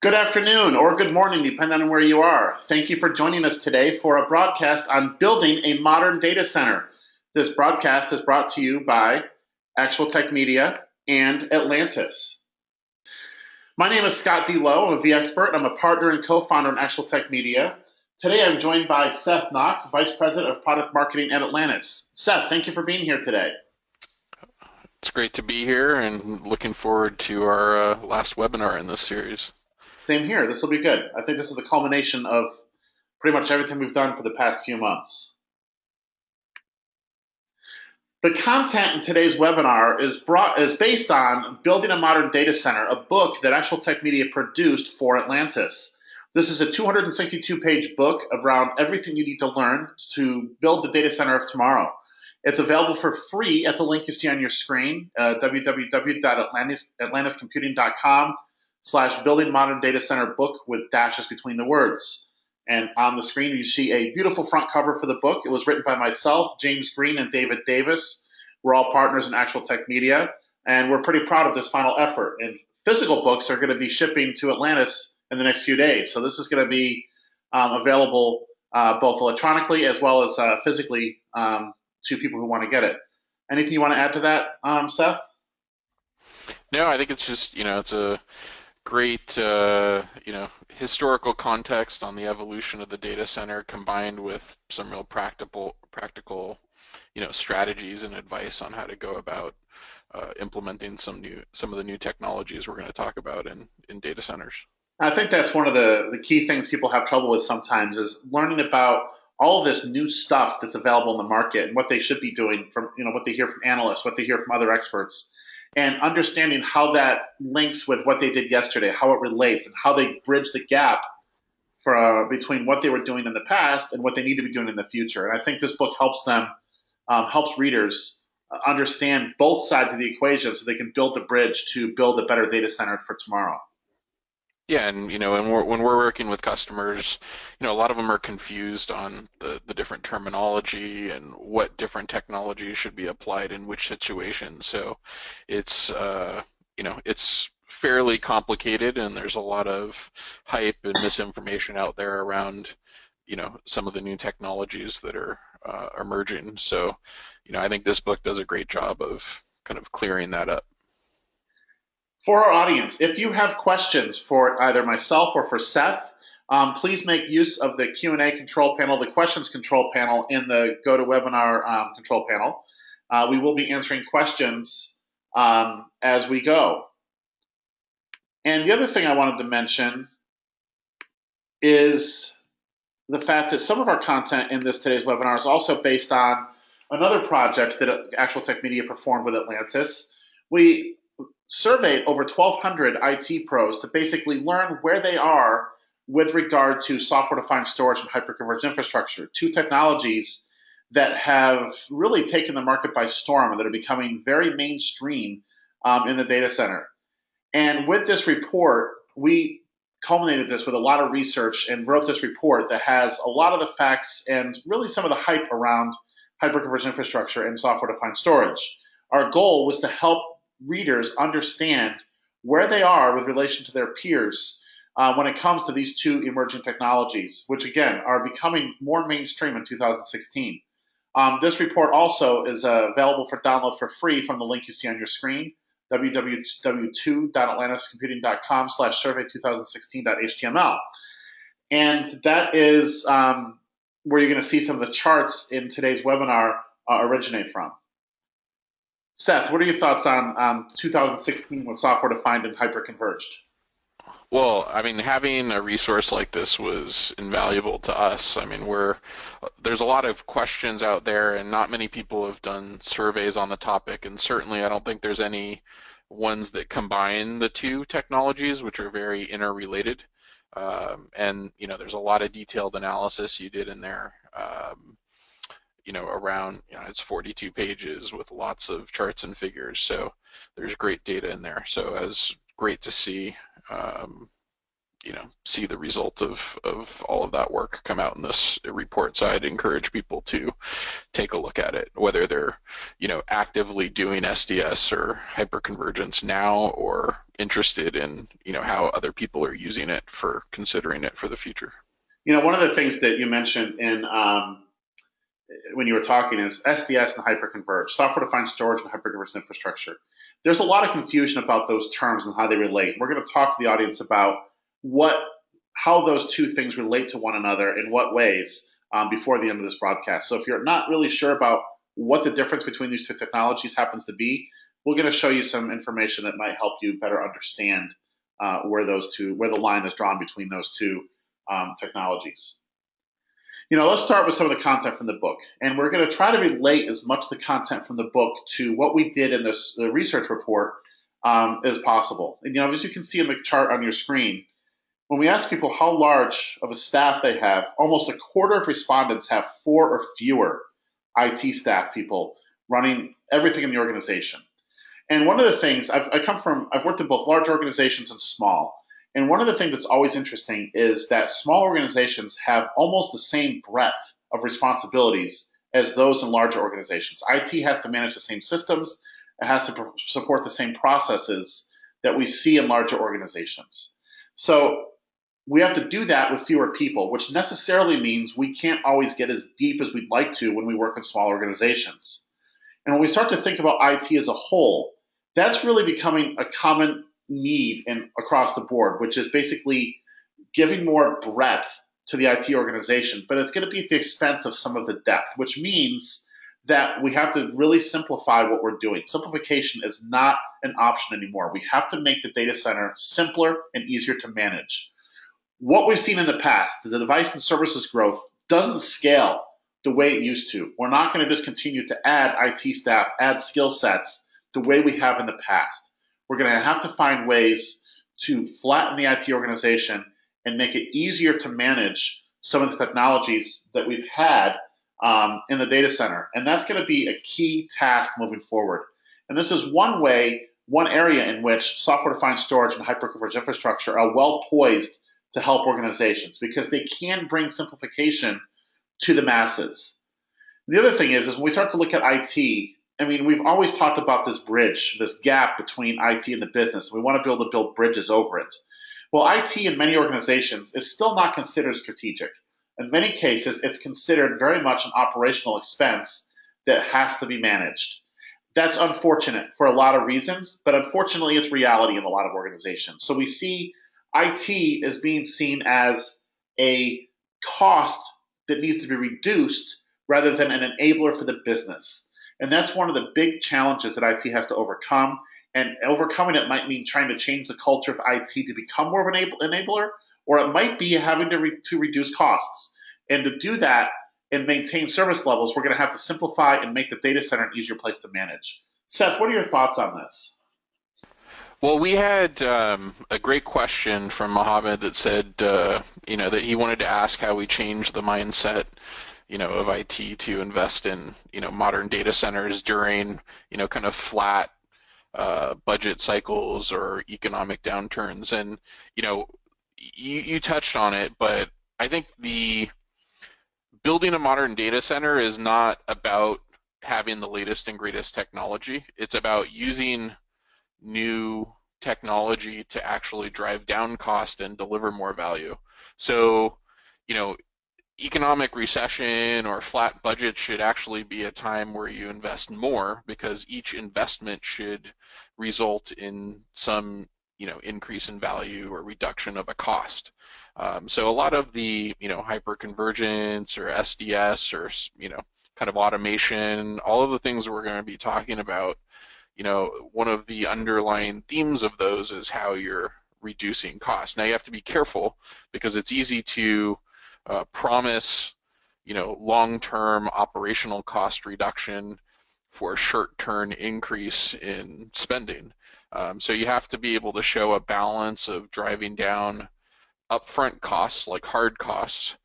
Good afternoon or good morning, depending on where you are. Thank you for joining us today for a broadcast on building a modern data center. This broadcast is brought to you by Actual Tech Media and Atlantis. My name is Scott D. Lowe. I'm a vExpert. I'm a partner and co-founder in Actual Tech Media. Today I'm joined by Seth Knox, Vice President of Product Marketing at Atlantis. Seth, thank you for being here today. It's great to be here and looking forward to our last webinar in this series. Same here. This will be good. I think this is the culmination of pretty much everything we've done for the past few months. The content in today's webinar is based on Building a Modern Data Center, a book that Actual Tech Media produced for Atlantis. This is a 262-page book around everything you need to learn to build the data center of tomorrow. It's available for free at the link you see on your screen, www.atlantiscomputing.com/building modern data center book with dashes between the words. And on the screen, you see a beautiful front cover for the book. It was written by myself, James Green, and David Davis. We're all partners in Actual Tech Media, and we're pretty proud of this final effort. And physical books are going to be shipping to Atlantis in the next few days. So this is going to be available both electronically as well as physically to people who want to get it. Anything you want to add to that, Seth? No, I think it's just, it's a great, historical context on the evolution of the data center combined with some real practical, strategies and advice on how to go about implementing some of the new technologies we're going to talk about in data centers. I think that's one of the key things people have trouble with sometimes is learning about all of this new stuff that's available in the market and what they should be doing from what they hear from analysts, what they hear from other experts, and understanding how that links with what they did yesterday, how it relates, and how they bridge the gap between what they were doing in the past and what they need to be doing in the future. And I think this book helps them, helps readers understand both sides of the equation so they can build the bridge to build a better data center for tomorrow. Yeah, and when we're working with customers, a lot of them are confused on the different terminology and what different technologies should be applied in which situations. So it's it's fairly complicated, and there's a lot of hype and misinformation out there around some of the new technologies that are emerging. So I think this book does a great job of kind of clearing that up. For our audience, if you have questions for either myself or for Seth, please make use of the Q&A control panel, the questions control panel in the GoToWebinar control panel. We will be answering questions as we go. And the other thing I wanted to mention is the fact that some of our content in today's webinar is also based on another project that Actual Tech Media performed with Atlantis. We surveyed over 1,200 IT pros to basically learn where they are with regard to software-defined storage and hyperconverged infrastructure, two technologies that have really taken the market by storm and that are becoming very mainstream in the data center. And with this report, we culminated this with a lot of research and wrote this report that has a lot of the facts and really some of the hype around hyperconverged infrastructure and software-defined storage. Our goal was to help readers understand where they are with relation to their peers when it comes to these two emerging technologies, which again are becoming more mainstream in 2016. This report also is available for download for free from the link you see on your screen, www.atlantiscomputing.com/survey2016.html. And that is where you're going to see some of the charts in today's webinar originate from. Seth, what are your thoughts on 2016 with software defined and hyperconverged? Well, I mean, having a resource like this was invaluable to us. I mean, there's a lot of questions out there, and not many people have done surveys on the topic, and certainly I don't think there's any ones that combine the two technologies, which are very interrelated. And there's a lot of detailed analysis you did in there. Around, it's 42 pages with lots of charts and figures. So there's great data in there. So it's great to see, see the result of all of that work come out in this report. So I'd encourage people to take a look at it, whether they're, actively doing SDS or hyperconvergence now or interested in, how other people are using it for considering it for the future. One of the things that you mentioned in when you were talking is SDS and hyperconverged, software-defined storage and hyperconverged infrastructure. There's a lot of confusion about those terms and how they relate. We're going to talk to the audience about what, how those two things relate to one another in what ways before the end of this broadcast. So if you're not really sure about what the difference between these two technologies happens to be, we're going to show you some information that might help you better understand where the line is drawn between those two technologies. Let's start with some of the content from the book. And we're going to try to relate as much of the content from the book to what we did in the research report as possible. And, as you can see in the chart on your screen, when we ask people how large of a staff they have, almost a quarter of respondents have 4 or fewer IT staff people running everything in the organization. And one of the things, I've worked in both large organizations and small. And one of the things that's always interesting is that small organizations have almost the same breadth of responsibilities as those in larger organizations. IT has to manage the same systems, it has to support the same processes that we see in larger organizations. So we have to do that with fewer people, which necessarily means we can't always get as deep as we'd like to when we work in small organizations. And when we start to think about IT as a whole, that's really becoming a common need across the board, which is basically giving more breadth to the IT organization, but it's going to be at the expense of some of the depth, which means that we have to really simplify what we're doing. Simplification is not an option anymore. We have to make the data center simpler and easier to manage. What we've seen in the past, the device and services growth doesn't scale the way it used to. We're not going to just continue to add IT staff, add skill sets the way we have in the past. We're going to have to find ways to flatten the IT organization and make it easier to manage some of the technologies that we've had in the data center. And that's going to be a key task moving forward. And this is one area in which software-defined storage and hyperconverged infrastructure are well poised to help organizations because they can bring simplification to the masses. The other thing is when we start to look at IT, we've always talked about this bridge, this gap between IT and the business. We want to be able to build bridges over it. Well, IT in many organizations is still not considered strategic. In many cases, it's considered very much an operational expense that has to be managed. That's unfortunate for a lot of reasons, but unfortunately, it's reality in a lot of organizations. So we see IT as being seen as a cost that needs to be reduced rather than an enabler for the business. And that's one of the big challenges that IT has to overcome. And overcoming it might mean trying to change the culture of IT to become more of an enabler, or it might be having to reduce costs. And to do that and maintain service levels, we're going to have to simplify and make the data center an easier place to manage. Seth, what are your thoughts on this? Well, we had a great question from Mohammed that said, that he wanted to ask how we change the mindset, of IT to invest in, modern data centers during, kind of flat budget cycles or economic downturns. And, you touched on it, but I think the building a modern data center is not about having the latest and greatest technology. It's about using new technology to actually drive down cost and deliver more value. So, you know, economic recession or flat budget should actually be a time where you invest more because each investment should result in some, increase in value or reduction of a cost. So a lot of the, hyperconvergence or SDS or, kind of automation, all of the things that we're going to be talking about, one of the underlying themes of those is how you're reducing costs. Now you have to be careful because it's easy to promise, long-term operational cost reduction for a short-term increase in spending. So you have to be able to show a balance of driving down upfront costs like hard costs,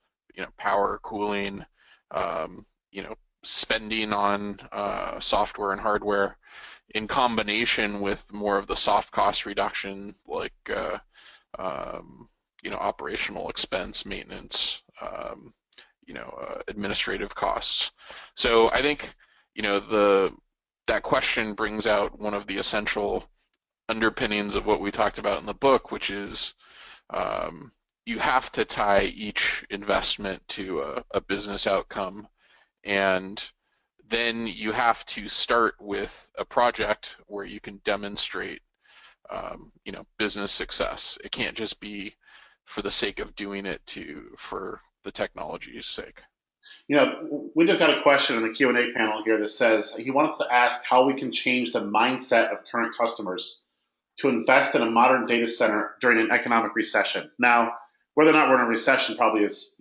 power, cooling, um, spending on software and hardware in combination with more of the soft cost reduction like operational expense maintenance, administrative costs. So I think, the that question brings out one of the essential underpinnings of what we talked about in the book, which is um, you have to tie each investment to a business outcome, and then you have to start with a project where you can demonstrate, business success. It can't just be for the sake of doing it for the technology's sake. We just got a question in the Q&A panel here that says he wants to ask how we can change the mindset of current customers to invest in a modern data center during an economic recession. Now, whether or not we're in a recession probably is,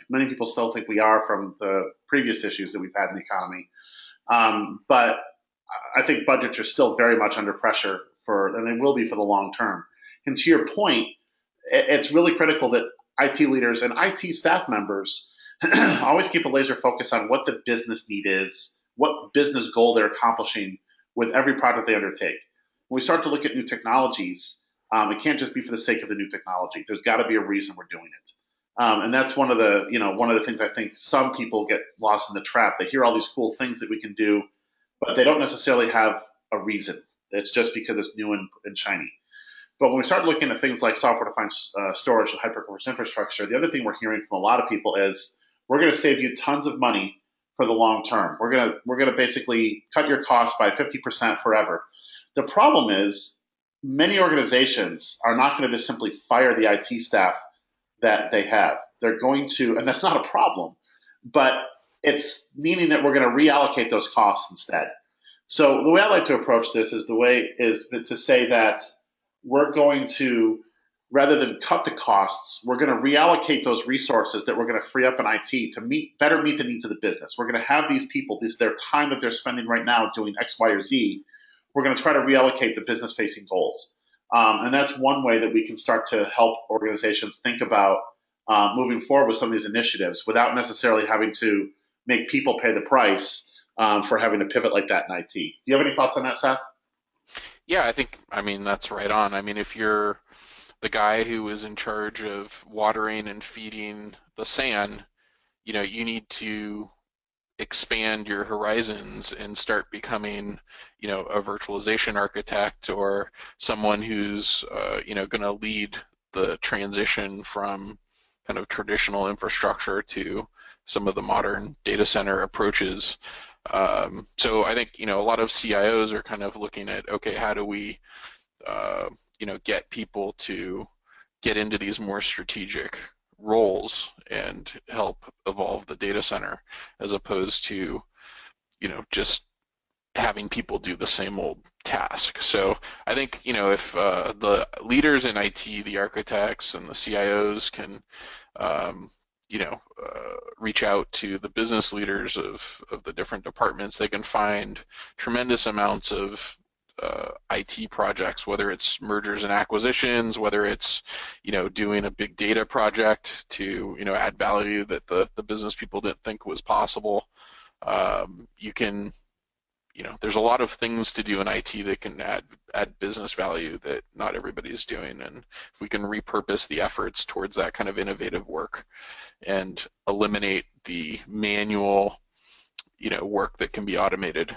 many people still think we are from the previous issues that we've had in the economy. But I think budgets are still very much under pressure and they will be for the long term. And to your point, it's really critical that IT leaders and IT staff members always keep a laser focus on what the business need is, what business goal they're accomplishing with every project they undertake. When we start to look at new technologies, it can't just be for the sake of the new technology. There's got to be a reason we're doing it. And that's one of the things I think some people get lost in the trap. They hear all these cool things that we can do, but they don't necessarily have a reason. It's just because it's new and shiny. But when we start looking at things like software-defined storage and hyperconverged infrastructure, the other thing we're hearing from a lot of people is we're going to save you tons of money for the long term. We're gonna basically cut your costs by 50% forever. The problem is many organizations are not going to just simply fire the IT staff that they have. They're going to, and that's not a problem, but it's meaning that we're going to reallocate those costs instead. So the way I like to approach this is to say that we're going to, rather than cut the costs, we're going to reallocate those resources that we're going to free up in IT to better meet the needs of the business. We're going to have these people, their time that they're spending right now doing X, Y, or Z. We're going to try to reallocate the business-facing goals. And that's one way that we can start to help organizations think about moving forward with some of these initiatives without necessarily having to make people pay the price for having to pivot like that in IT. Do you have any thoughts on that, Seth? Yeah, I mean, that's right on. I mean, if you're the guy who is in charge of watering and feeding the SAN, you need to expand your horizons and start becoming, a virtualization architect or someone who's, going to lead the transition from kind of traditional infrastructure to some of the modern data center approaches. So I think, a lot of CIOs are kind of looking at, okay, how do we, get people to get into these more strategic roles and help evolve the data center as opposed to, just having people do the same old task. So I think, if the leaders in IT, the architects and the CIOs can, um, reach out to the business leaders of the different departments, they can find tremendous amounts of IT projects, whether it's mergers and acquisitions, whether it's, doing a big data project to, add value that the business people didn't think was possible. You can, there's a lot of things to do in IT that can add business value that not everybody's doing. And if we can repurpose the efforts towards that kind of innovative work and eliminate the manual, work that can be automated,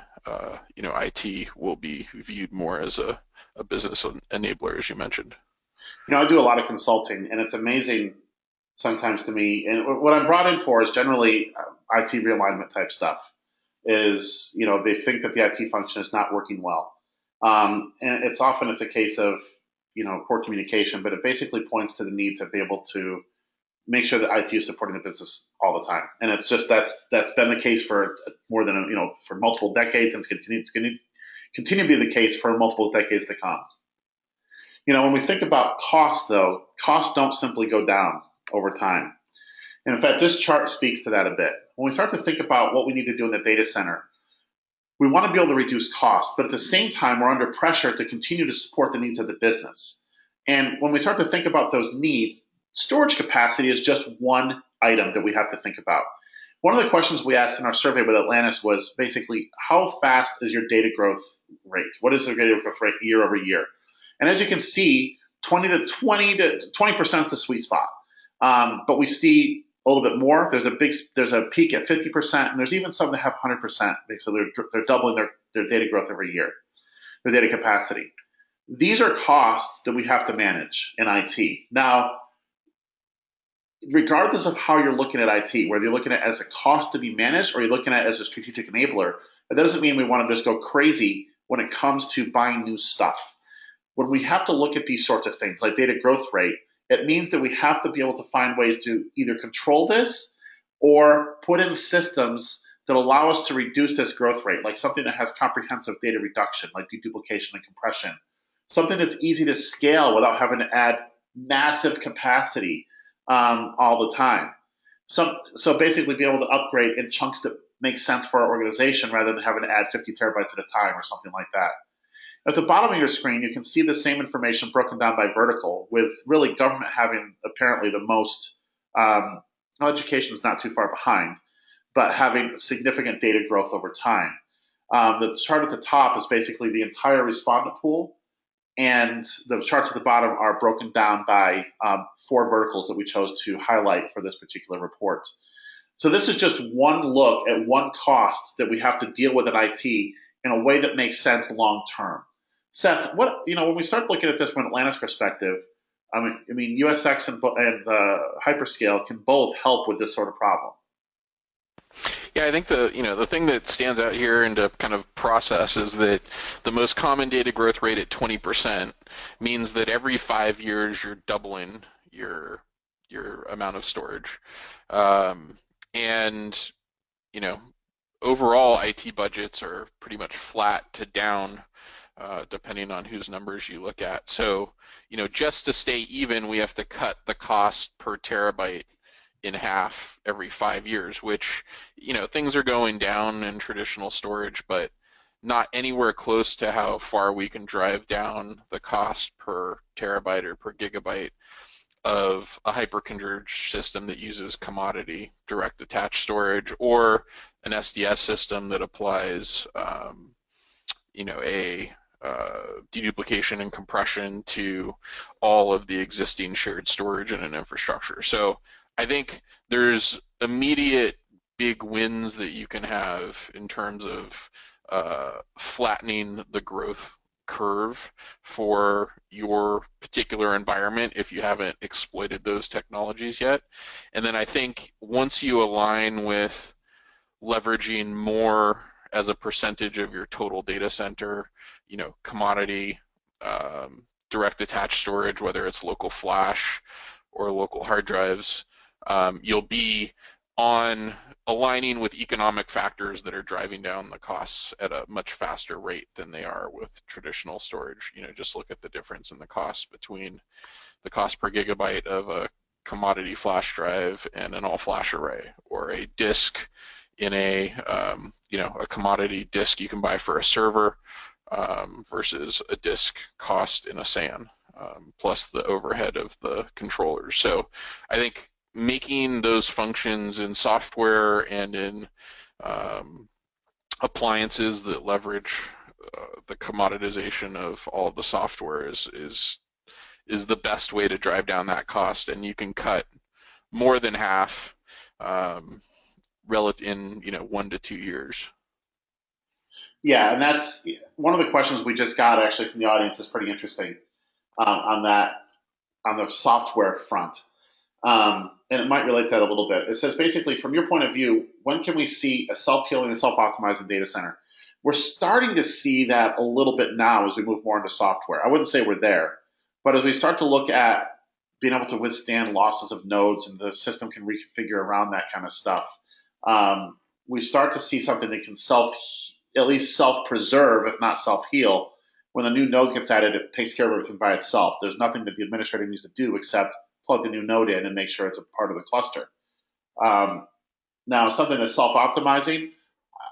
IT will be viewed more as a business enabler, as you mentioned. I do a lot of consulting, and it's amazing sometimes to me. And what I'm brought in for is generally IT realignment type stuff. They think that the IT function is not working well, and it's a case of poor communication, but it basically points to the need to be able to make sure that IT is supporting the business all the time. And it's just that's been the case for more than for multiple decades, and it's going to continue to be the case for multiple decades to come. When we think about costs, though, costs don't simply go down over time. And in fact, this chart speaks to that a bit. When we start to think about what we need to do in the data center, we want to be able to reduce costs, but at the same time, we're under pressure to continue to support the needs of the business. And when we start to think about those needs, storage capacity is just one item that we have to think about. One of the questions we asked in our survey with Atlantis was basically, how fast is your data growth rate? What is the data growth rate year over year? And as you can see, 20% is the sweet spot. But we see a little bit more. There's a peak at 50%, and there's even some that have 100%. So they're doubling their data growth every year, their data capacity. These are costs that we have to manage in IT. Now, regardless of how you're looking at IT, whether you're looking at it as a cost to be managed or you're looking at it as a strategic enabler, that doesn't mean we want to just go crazy when it comes to buying new stuff. When we have to look at these sorts of things like data growth rate, it means that we have to be able to find ways to either control this or put in systems that allow us to reduce this growth rate, like something that has comprehensive data reduction, like deduplication and compression, something that's easy to scale without having to add massive capacity all the time. So basically being able to upgrade in chunks that make sense for our organization rather than having to add 50 terabytes at a time or something like that. At the bottom of your screen, you can see the same information broken down by vertical, with really government having apparently the most, education is not too far behind, but having significant data growth over time. The chart at the top is basically the entire respondent pool, and the charts at the bottom are broken down by four verticals that we chose to highlight for this particular report. So this is just one look at one cost that we have to deal with in IT in a way that makes sense long term. Seth, when we start looking at this from Atlanta's perspective, I mean, USX and hyperscale can both help with this sort of problem. Yeah, I think the thing that stands out here and to kind of process is that the most common data growth rate at 20% means that every 5 years you're doubling your your amount of storage. Um, and you know, overall IT budgets are pretty much flat to down, depending on whose numbers you look at. So, just to stay even, we have to cut the cost per terabyte in half every 5 years, which, things are going down in traditional storage, but not anywhere close to how far we can drive down the cost per terabyte or per gigabyte of a hyperconverged system that uses commodity direct attached storage or an SDS system that applies, a deduplication and compression to all of the existing shared storage in an infrastructure. So I think there's immediate big wins that you can have in terms of flattening the growth curve for your particular environment if you haven't exploited those technologies yet. And then I think once you align with leveraging more as a percentage of your total data center, commodity, direct attached storage, whether it's local flash or local hard drives, you'll be on aligning with economic factors that are driving down the costs at a much faster rate than they are with traditional storage. Just look at the difference in the cost between the cost per gigabyte of a commodity flash drive and an all-flash array, or a disk in a commodity disk you can buy for a server, versus a disk cost in a SAN, plus the overhead of the controllers. So I think making those functions in software and in appliances that leverage the commoditization of all of the software is the best way to drive down that cost, and you can cut more than half, relative in 1 to 2 years. Yeah, and that's one of the questions we just got actually from the audience is pretty interesting on that on the software front. And it might relate to that a little bit. It says basically, from your point of view, when can we see a self-healing and self-optimizing data center? We're starting to see that a little bit now as we move more into software. I wouldn't say we're there, but as we start to look at being able to withstand losses of nodes and the system can reconfigure around that kind of stuff, we start to see something that can at least self-preserve, if not self-heal. When a new node gets added, it takes care of everything by itself. There's nothing that the administrator needs to do except plug the new node in and make sure it's a part of the cluster. Now, something that's self-optimizing,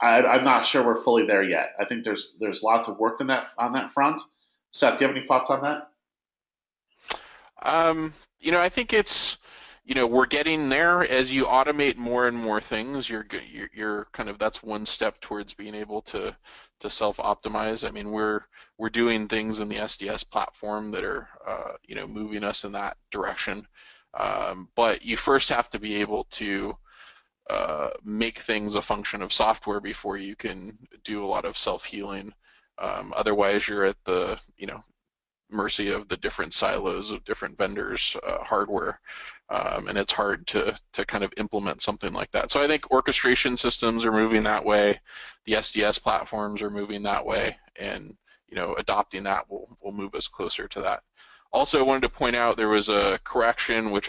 I'm not sure we're fully there yet. I think there's lots of work on that front. Seth, do you have any thoughts on that? I think we're getting there. As you automate more and more things, you're kind of, that's one step towards being able to self-optimize. I mean, we're doing things in the SDS platform that are moving us in that direction. But you first have to be able to make things a function of software before you can do a lot of self-healing. Otherwise, you're at the mercy of the different silos of different vendors' hardware, and it's hard to kind of implement something like that. So I think orchestration systems are moving that way, the SDS platforms are moving that way, and adopting that will move us closer to that. Also, I wanted to point out there was a correction, which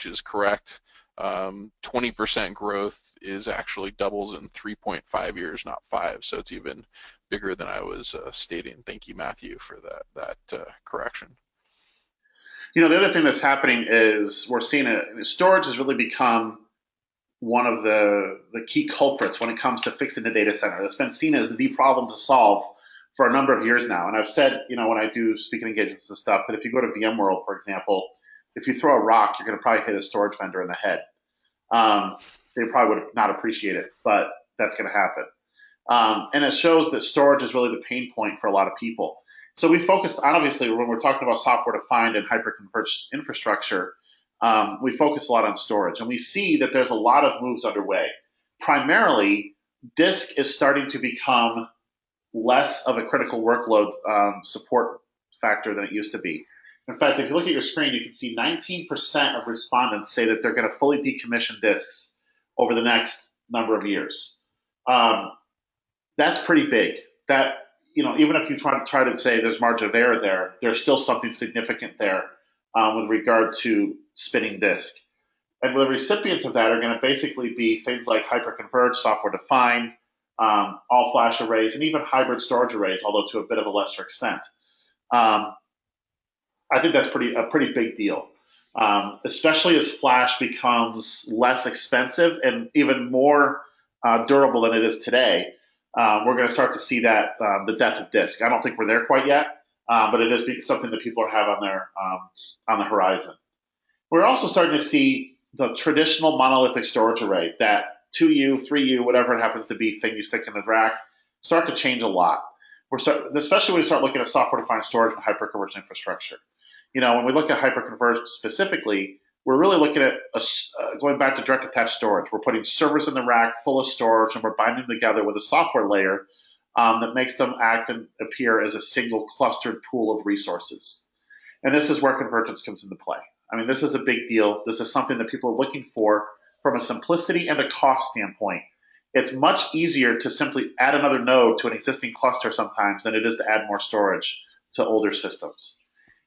is correct. 20% growth is actually doubles in 3.5 years, not 5. So it's even bigger than I was stating. Thank you, Matthew, for that correction. The other thing that's happening is we're seeing storage has really become one of the key culprits when it comes to fixing the data center. That's been seen as the problem to solve for a number of years now. And I've said, when I do speaking engagements and stuff, that if you go to VMworld, for example, if you throw a rock, you're going to probably hit a storage vendor in the head. They probably would not appreciate it, but that's going to happen. And it shows that storage is really the pain point for a lot of people. So we focused on, obviously, when we're talking about software-defined and hyper-converged infrastructure, we focus a lot on storage. And we see that there's a lot of moves underway. Primarily, disk is starting to become less of a critical workload support factor than it used to be. In fact, if you look at your screen, you can see 19% of respondents say that they're going to fully decommission disks over the next number of years. That's pretty big. That, even if you try to say there's margin of error there, there's still something significant there with regard to spinning disk. And the recipients of that are going to basically be things like hyperconverged, software-defined, all-flash arrays, and even hybrid storage arrays, although to a bit of a lesser extent. I think that's a pretty big deal, especially as flash becomes less expensive and even more durable than it is today. We're going to start to see that the death of disk. I don't think we're there quite yet, but it is something that people have on the horizon. We're also starting to see the traditional monolithic storage array, that 2U, 3U, whatever it happens to be, thing you stick in the rack, start to change a lot. Especially when we start looking at software-defined storage and hyperconverged infrastructure. When we look at hyperconverged specifically, we're really looking at going back to direct attached storage. We're putting servers in the rack full of storage, and we're binding them together with a software layer that makes them act and appear as a single clustered pool of resources. And this is where convergence comes into play. I mean, this is a big deal. This is something that people are looking for from a simplicity and a cost standpoint. It's much easier to simply add another node to an existing cluster sometimes than it is to add more storage to older systems.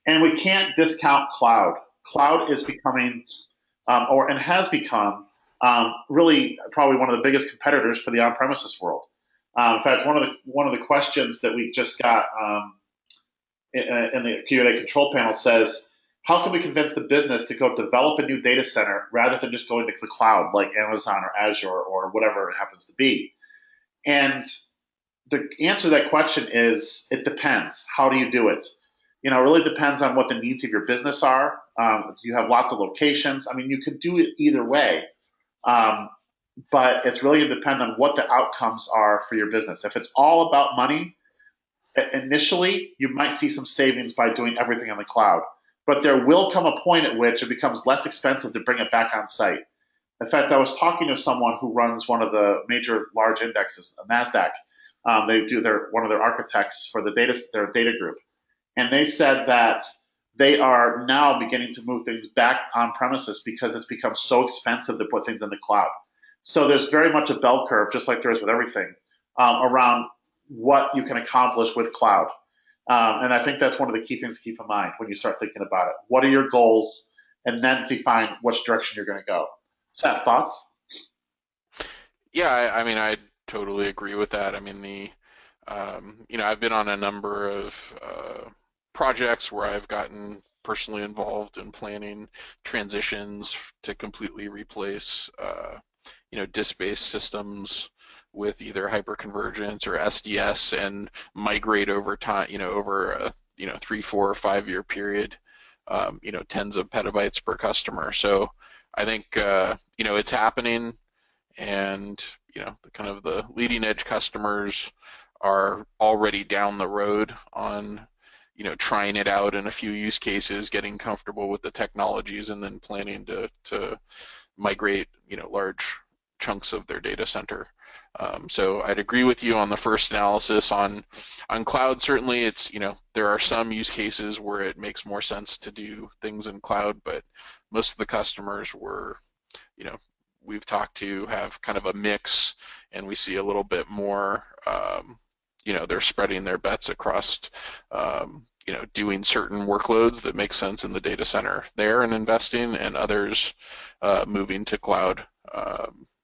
And we can't discount cloud. Cloud is becoming, and has become, really probably one of the biggest competitors for the on-premises world. In fact, one of the questions that we just got in the Q&A control panel says, how can we convince the business to go develop a new data center rather than just going to the cloud like Amazon or Azure or whatever it happens to be? And the answer to that question is, it depends. How do you do it? It really depends on what the needs of your business are. Do you have lots of locations? I mean, you could do it either way, but it's really going to depend on what the outcomes are for your business. If it's all about money, initially, you might see some savings by doing everything on the cloud. But there will come a point at which it becomes less expensive to bring it back on site. In fact, I was talking to someone who runs one of the major large indexes, NASDAQ. One of their architects for their data group. And they said that they are now beginning to move things back on premises because it's become so expensive to put things in the cloud. So there's very much a bell curve, just like there is with everything, around what you can accomplish with cloud. And I think that's one of the key things to keep in mind when you start thinking about it. What are your goals? And then define which direction you're going to go. Seth, thoughts? Yeah, I mean, I totally agree with that. I mean, I've been on a number of projects where I've gotten personally involved in planning transitions to completely replace, disk-based systems with either hyperconvergence or SDS and migrate over time, over a 3, 4, or 5 year period, tens of petabytes per customer. So I think it's happening, and the kind of the leading edge customers are already down the road on trying it out in a few use cases, getting comfortable with the technologies, and then planning to migrate, large chunks of their data center. So I'd agree with you on the first analysis on cloud. Certainly, there are some use cases where it makes more sense to do things in cloud, but most of the customers you know, we've talked to have kind of a mix, and we see a little bit more. They're spreading their bets across, doing certain workloads that make sense in the data center there and investing, and others moving to cloud.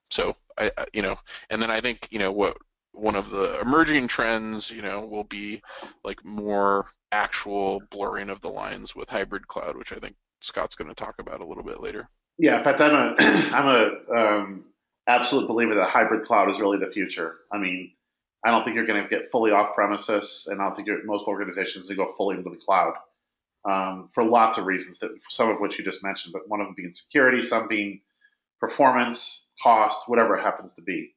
So and then I think what one of the emerging trends, will be like more actual blurring of the lines with hybrid cloud, which I think Scott's going to talk about a little bit later. Yeah, in fact, I'm a absolute believer that hybrid cloud is really the future. I mean, I don't think you're going to get fully off premises, and I don't think most organizations will go fully into the cloud for lots of reasons. That some of which you just mentioned, but one of them being security, some being performance, cost, whatever it happens to be.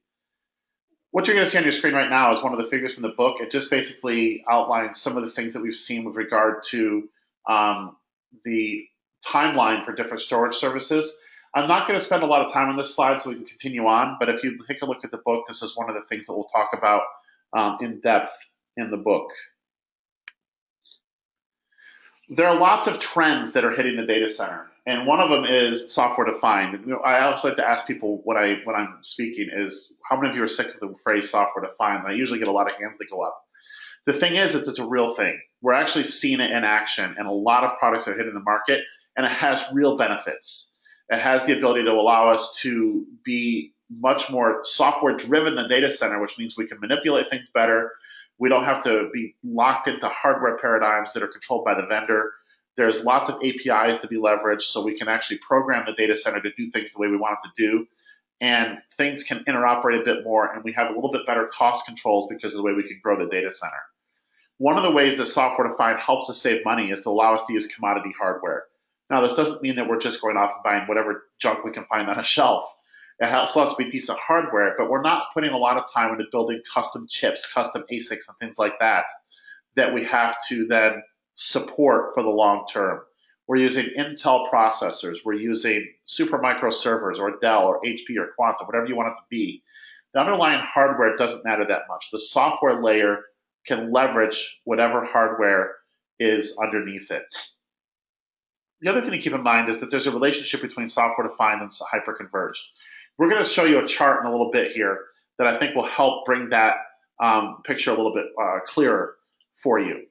What you're going to see on your screen right now is one of the figures from the book. It just basically outlines some of the things that we've seen with regard to the timeline for different storage services. I'm not going to spend a lot of time on this slide so we can continue on, but if you take a look at the book, this is one of the things that we'll talk about in depth in the book. There are lots of trends that are hitting the data center, and one of them is software defined. I always like to ask people when I'm speaking is how many of you are sick of the phrase software defined? And I usually get a lot of hands that go up. The thing is, it's a real thing. We're actually seeing it in action, and a lot of products are hitting the market, and it has real benefits. It has the ability to allow us to be much more software driven than data center, which means we can manipulate things better. We don't have to be locked into hardware paradigms that are controlled by the vendor. There's lots of APIs to be leveraged, so we can actually program the data center to do things the way we want it to do. And things can interoperate a bit more, and we have a little bit better cost controls because of the way we can grow the data center. One of the ways that software defined helps us save money is to allow us to use commodity hardware. Now, this doesn't mean that we're just going off and buying whatever junk we can find on a shelf. It helps us be decent hardware, but we're not putting a lot of time into building custom chips, custom ASICs, and things like that we have to then support for the long term. We're using Intel processors. We're using Supermicro servers or Dell or HP or Quantum, whatever you want it to be. The underlying hardware doesn't matter that much. The software layer can leverage whatever hardware is underneath it. The other thing to keep in mind is that there's a relationship between software-defined and hyperconverged. We're going to show you a chart in a little bit here that I think will help bring that picture a little bit clearer for you.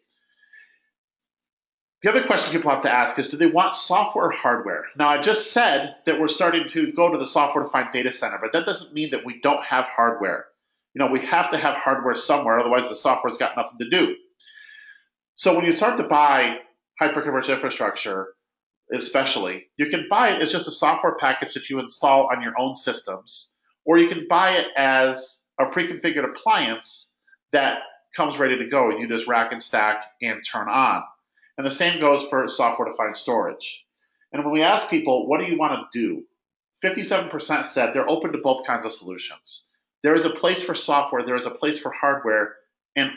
The other question people have to ask is, do they want software or hardware? Now, I just said that we're starting to go to the software-defined data center, but that doesn't mean that we don't have hardware. We have to have hardware somewhere, otherwise the software's got nothing to do. So when you start to buy hyperconverged infrastructure, especially, you can buy it as just a software package that you install on your own systems, or you can buy it as a pre-configured appliance that comes ready to go, and you just rack and stack and turn on. And the same goes for software-defined storage. And when we ask people, what do you want to do? 57% said they're open to both kinds of solutions. There is a place for software, there is a place for hardware in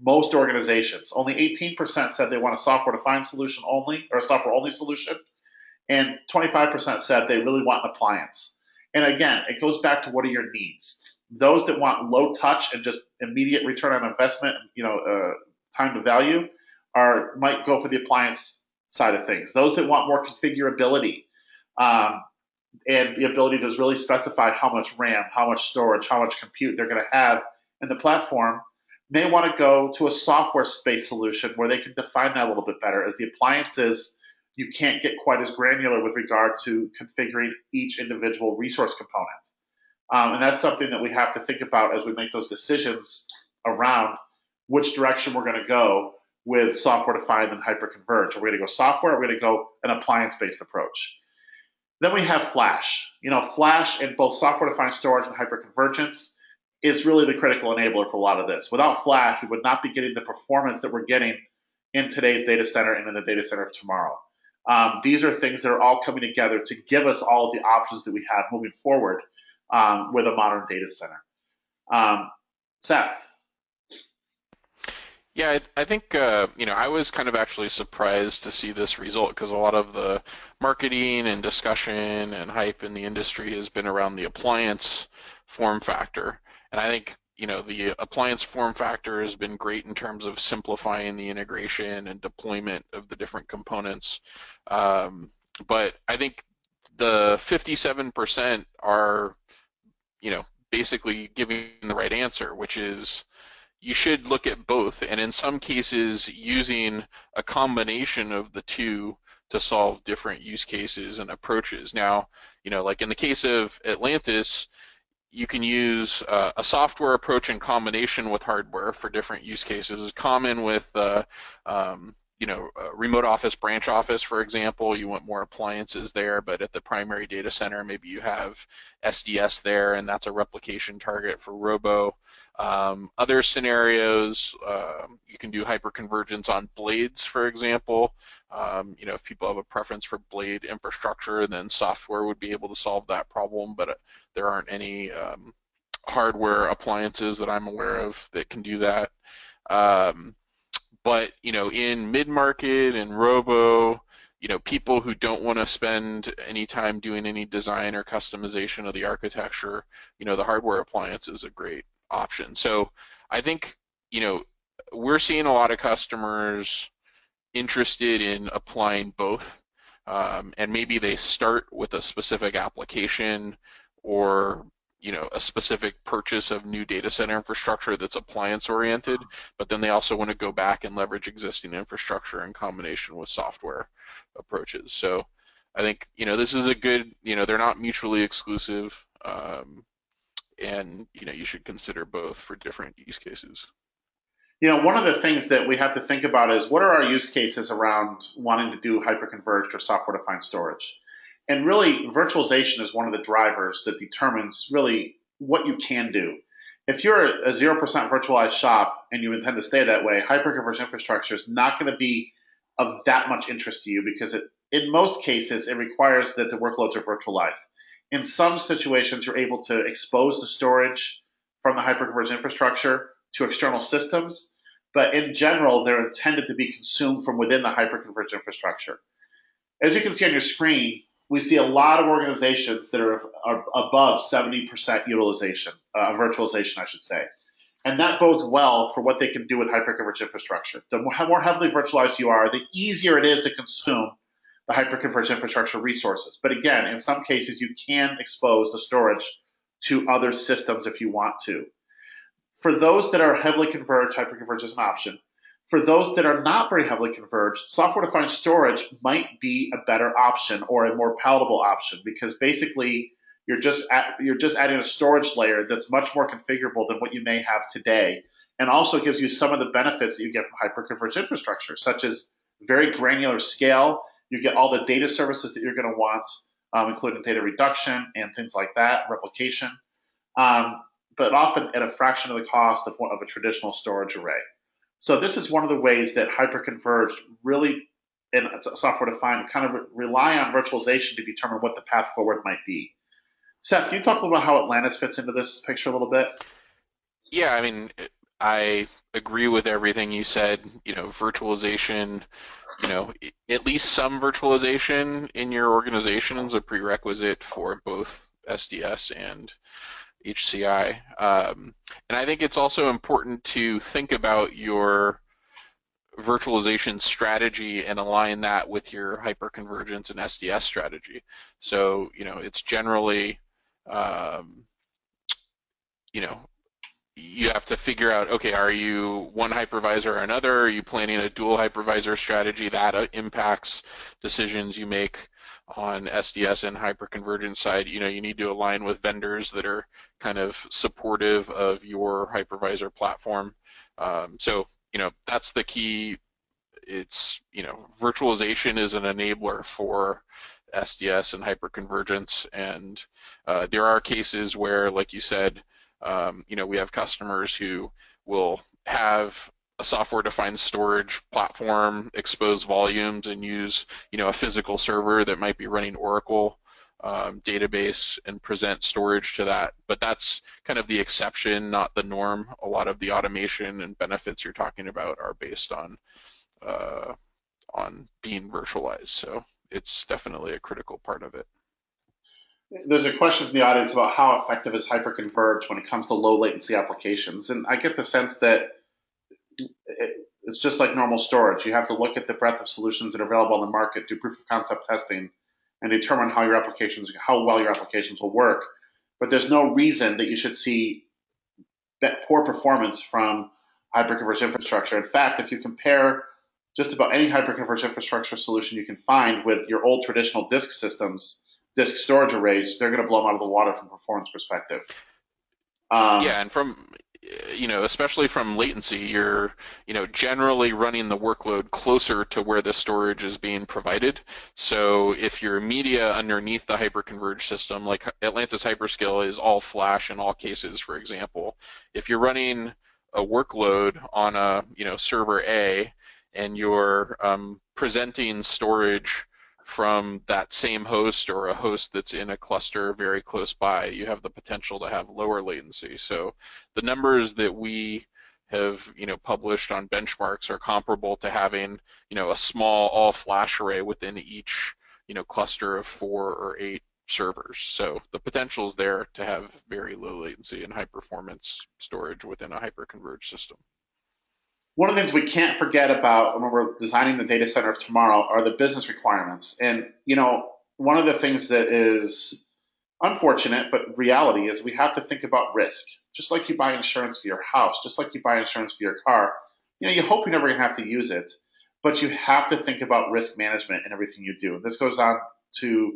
most organizations. Only 18% said they want a software-defined solution only, or a software-only solution, and 25% said they really want an appliance. And again, it goes back to what are your needs. Those that want low touch and just immediate return on investment, time to value, might go for the appliance side of things. Those that want more configurability and the ability to really specify how much RAM, how much storage, how much compute they're going to have in the platform may want to go to a software-based solution where they can define that a little bit better. As the appliances, you can't get quite as granular with regard to configuring each individual resource component. And that's something that we have to think about as we make those decisions around which direction we're going to go with software-defined and hyperconverged. Are we going to go software, or are we going to go an appliance-based approach? Then we have Flash. Flash in both software-defined storage and hyperconvergence is really the critical enabler for a lot of this. Without Flash, we would not be getting the performance that we're getting in today's data center and in the data center of tomorrow. These are things that are all coming together to give us all of the options that we have moving forward with a modern data center. Seth? Yeah, I think I was kind of actually surprised to see this result because a lot of the marketing and discussion and hype in the industry has been around the appliance form factor, and I think the appliance form factor has been great in terms of simplifying the integration and deployment of the different components. Um, but I think the 57% are basically giving the right answer, which is you should look at both, and in some cases, using a combination of the two to solve different use cases and approaches. Now, like in the case of Atlantis, you can use a software approach in combination with hardware for different use cases. It's common with remote office, branch office, for example. You want more appliances there, but at the primary data center, maybe you have SDS there, and that's a replication target for Robo. Other scenarios, you can do hyperconvergence on blades, for example. If people have a preference for blade infrastructure, then software would be able to solve that problem, but there aren't any hardware appliances that I'm aware of that can do that. Um, but in mid-market and robo, people who don't want to spend any time doing any design or customization of the architecture, the hardware appliance is a great option. So I think, we're seeing a lot of customers interested in applying both. And maybe they start with a specific application or a specific purchase of new data center infrastructure that's appliance oriented, but then they also want to go back and leverage existing infrastructure in combination with software approaches. So I think this is a good, they're not mutually exclusive, and you should consider both for different use cases. One of the things that we have to think about is what are our use cases around wanting to do hyperconverged or software defined storage? And really, virtualization is one of the drivers that determines really what you can do. If you're a 0% virtualized shop and you intend to stay that way, hyperconverged infrastructure is not going to be of that much interest to you because in most cases, it requires that the workloads are virtualized. In some situations, you're able to expose the storage from the hyperconverged infrastructure to external systems, but in general, they're intended to be consumed from within the hyperconverged infrastructure. As you can see on your screen, we see a lot of organizations that are above 70% utilization, virtualization, I should say. And that bodes well for what they can do with hyperconverged infrastructure. The more heavily virtualized you are, the easier it is to consume the hyperconverged infrastructure resources. But again, in some cases, you can expose the storage to other systems if you want to. For those that are heavily converged, hyperconverged is an option. For those that are not very heavily converged, software-defined storage might be a better option or a more palatable option because basically you're just adding a storage layer that's much more configurable than what you may have today, and also gives you some of the benefits that you get from hyperconverged infrastructure, such as very granular scale. You get all the data services that you're going to want, including data reduction and things like that, replication. Um, but often at a fraction of the cost of a traditional storage array. So this is one of the ways that hyperconverged really, in software defined, kind of rely on virtualization to determine what the path forward might be. Seth, can you talk a little about how Atlantis fits into this picture a little bit? Yeah, I mean, I agree with everything you said. Virtualization, at least some virtualization in your organization is a prerequisite for both SDS and HCI. And I think it's also important to think about your virtualization strategy and align that with your hyperconvergence and SDS strategy. So, it's generally, um, you know, you have to figure out, okay, are you one hypervisor or another? Are you planning a dual hypervisor strategy that impacts decisions you make on SDS and hyperconvergence side? You need to align with vendors that are kind of supportive of your hypervisor platform. So, that's the key. It's, virtualization is an enabler for SDS and hyperconvergence. And there are cases where, like you said, we have customers who will have a software-defined storage platform, expose volumes, and use, a physical server that might be running Oracle database and present storage to that. But that's kind of the exception, not the norm. A lot of the automation and benefits you're talking about are based uh, on being virtualized. So it's definitely a critical part of it. There's a question from the audience about how effective is hyperconverged when it comes to low latency applications, and I get the sense that it's just like normal storage. You have to look at the breadth of solutions that are available on the market, do proof of concept testing, and determine how well your applications will work. But there's no reason that you should see poor performance from hyperconverged infrastructure. In fact, if you compare just about any hyperconverged infrastructure solution you can find with your old traditional disk systems, disk storage arrays, they're going to blow them out of the water from a performance perspective. Um, Yeah, and from especially from latency, you're generally running the workload closer to where the storage is being provided. So if your media underneath the hyperconverged system, like Atlantis Hyperscale is all flash in all cases, for example, if you're running a workload on a server A and you're presenting storage from that same host or a host that's in a cluster very close by, you have the potential to have lower latency. So the numbers that we have published on benchmarks are comparable to having a small all flash array within each cluster of 4 or 8 servers. So the potential is there to have very low latency and high performance storage within a hyperconverged system. One of the things we can't forget about when we're designing the data center of tomorrow are the business requirements. And one of the things that is unfortunate but reality is we have to think about risk. Just like you buy insurance for your house, just like you buy insurance for your car, you hope you're never going to have to use it, but you have to think about risk management in everything you do. This goes on to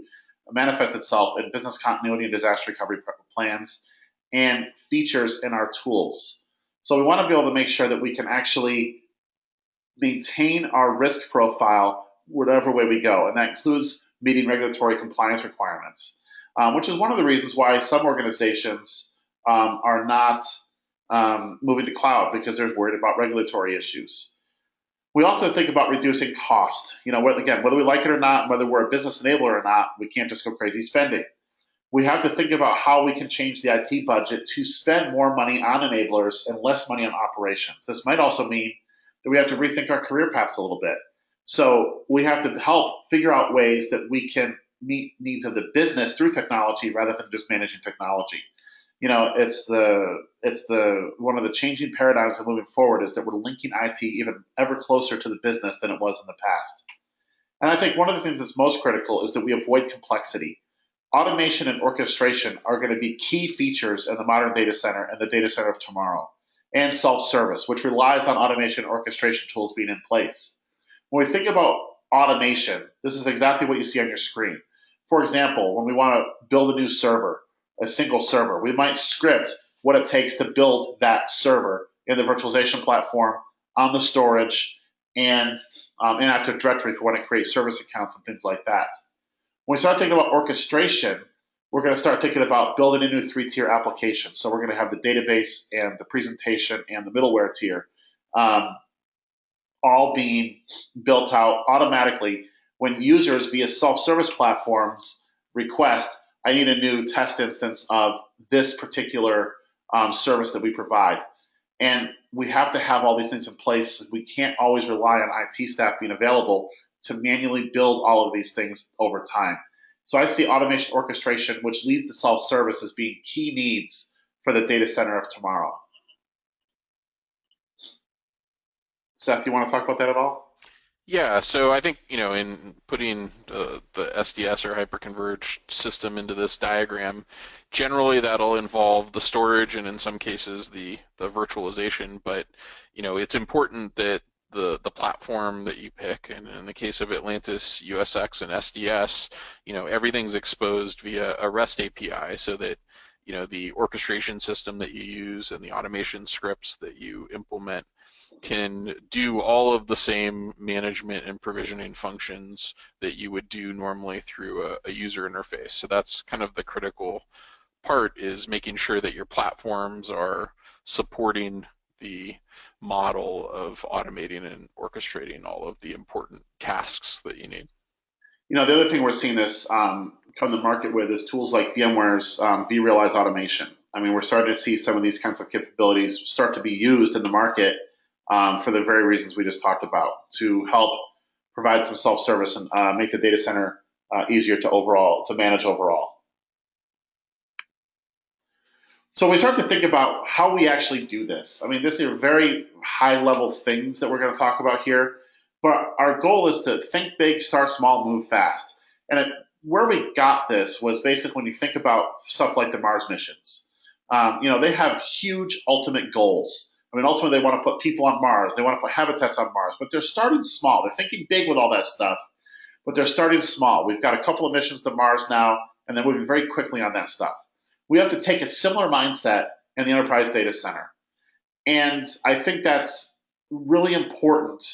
manifest itself in business continuity and disaster recovery plans and features in our tools. So we want to be able to make sure that we can actually maintain our risk profile whatever way we go, and that includes meeting regulatory compliance requirements, which is one of the reasons why some organizations are not moving to cloud because they're worried about regulatory issues. We also think about reducing cost. Again, whether we like it or not, whether we're a business enabler or not, we can't just go crazy spending. We have to think about how we can change the IT budget to spend more money on enablers and less money on operations. This might also mean that we have to rethink our career paths a little bit. So we have to help figure out ways that we can meet needs of the business through technology rather than just managing technology. It's the one of the changing paradigms of moving forward is that we're linking IT even ever closer to the business than it was in the past. And I think one of the things that's most critical is that we avoid complexity. Automation and orchestration are going to be key features in the modern data center and the data center of tomorrow, and self-service, which relies on automation and orchestration tools being in place. When we think about automation, this is exactly what you see on your screen. For example, when we want to build a new server, a single server, we might script what it takes to build that server in the virtualization platform, on the storage, and in Active Directory if we want to create service accounts and things like that. When we start thinking about orchestration, we're going to start thinking about building a new 3-tier application. So we're going to have the database and the presentation and the middleware tier all being built out automatically when users via self-service platforms request, I need a new test instance of this particular service that we provide. And we have to have all these things in place. We can't always rely on IT staff being available to manually build all of these things over time. So I see automation orchestration, which leads to self-service, as being key needs for the data center of tomorrow. Seth, do you want to talk about that at all? Yeah, so I think, in putting the SDS or hyperconverged system into this diagram, generally that'll involve the storage and in some cases the virtualization, but it's important that the platform that you pick, and in the case of Atlantis, USX and SDS, everything's exposed via a REST API so that the orchestration system that you use and the automation scripts that you implement can do all of the same management and provisioning functions that you would do normally through a user interface. So that's kind of the critical part, is making sure that your platforms are supporting the model of automating and orchestrating all of the important tasks that you need. The other thing we're seeing this come to market with is tools like VMware's vRealize automation. I mean, we're starting to see some of these kinds of capabilities start to be used in the market for the very reasons we just talked about, to help provide some self-service and make the data center easier to manage overall. So we start to think about how we actually do this. I mean, these are very high-level things that we're going to talk about here, but our goal is to think big, start small, move fast. And where we got this was basically when you think about stuff like the Mars missions. They have huge ultimate goals. I mean, ultimately, they want to put people on Mars. They want to put habitats on Mars, but they're starting small. They're thinking big with all that stuff, but they're starting small. We've got a couple of missions to Mars now, and they're moving very quickly on that stuff. We have to take a similar mindset in the enterprise data center. And I think that's really important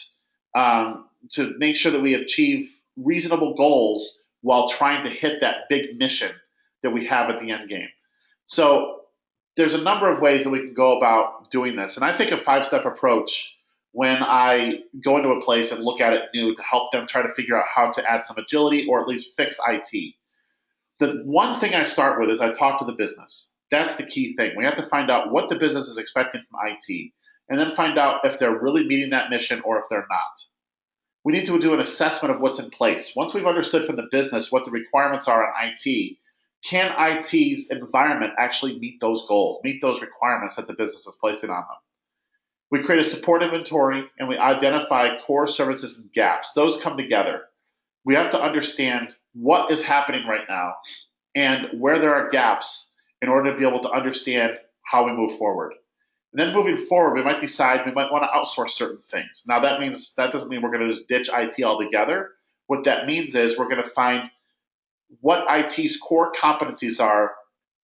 to make sure that we achieve reasonable goals while trying to hit that big mission that we have at the end game. So there's a number of ways that we can go about doing this. And I take a 5-step approach when I go into a place and look at it new to help them try to figure out how to add some agility or at least fix IT. The one thing I start with is I talk to the business. That's the key thing. We have to find out what the business is expecting from IT, and then find out if they're really meeting that mission or if they're not. We need to do an assessment of what's in place. Once we've understood from the business what the requirements are on IT, can IT's environment actually meet those goals, meet those requirements that the business is placing on them? We create a support inventory, and we identify core services and gaps. Those come together. We have to understand what is happening right now and where there are gaps in order to be able to understand how we move forward. And then moving forward, we might decide we might want to outsource certain things. Now that doesn't mean we're going to just ditch IT altogether. What that means is we're going to find what IT's core competencies are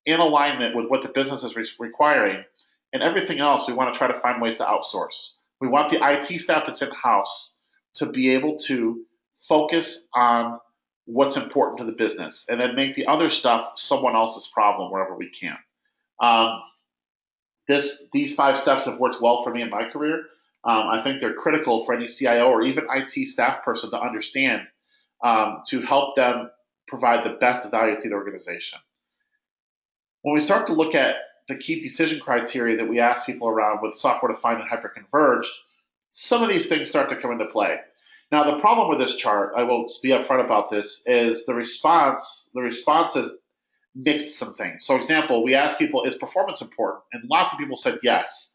in alignment with what the business is requiring, and everything else we want to try to find ways to outsource. We want the IT staff that's in-house to be able to focus on what's important to the business and then make the other stuff someone else's problem wherever we can. These 5 steps have worked well for me in my career. I think they're critical for any CIO or even IT staff person to understand to help them provide the best value to the organization. When we start to look at the key decision criteria that we ask people around with software-defined and hyper-converged, some of these things start to come into play. Now, the problem with this chart, I will be upfront about this, is the responses mixed some things. So, example, we asked people, is performance important? And lots of people said yes.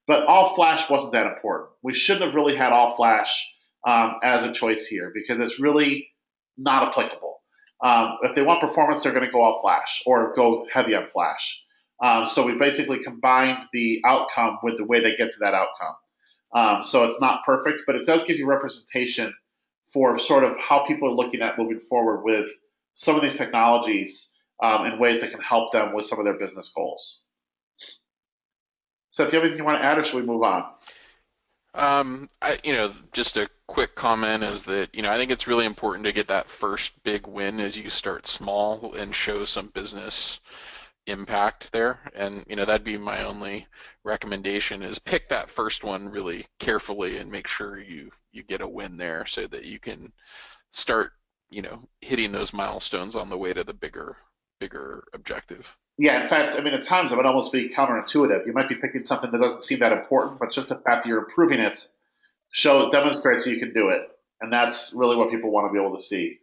But all flash wasn't that important. We shouldn't have really had all flash as a choice here because it's really not applicable. If they want performance, they're going to go all flash or go heavy on flash. So we basically combined the outcome with the way they get to that outcome. So it's not perfect, but it does give you representation for sort of how people are looking at moving forward with some of these technologies in ways that can help them with some of their business goals. Seth, do you have anything you want to add, or should we move on? Just a quick comment is that, I think it's really important to get that first big win as you start small and show some business impact there. And, that'd be my only recommendation is pick that first one really carefully and make sure you get a win there so that you can start, hitting those milestones on the way to the bigger objective. Yeah, in fact, I mean, at times it would almost be counterintuitive. You might be picking something that doesn't seem that important, but just the fact that you're improving it demonstrates you can do it. And that's really what people want to be able to see.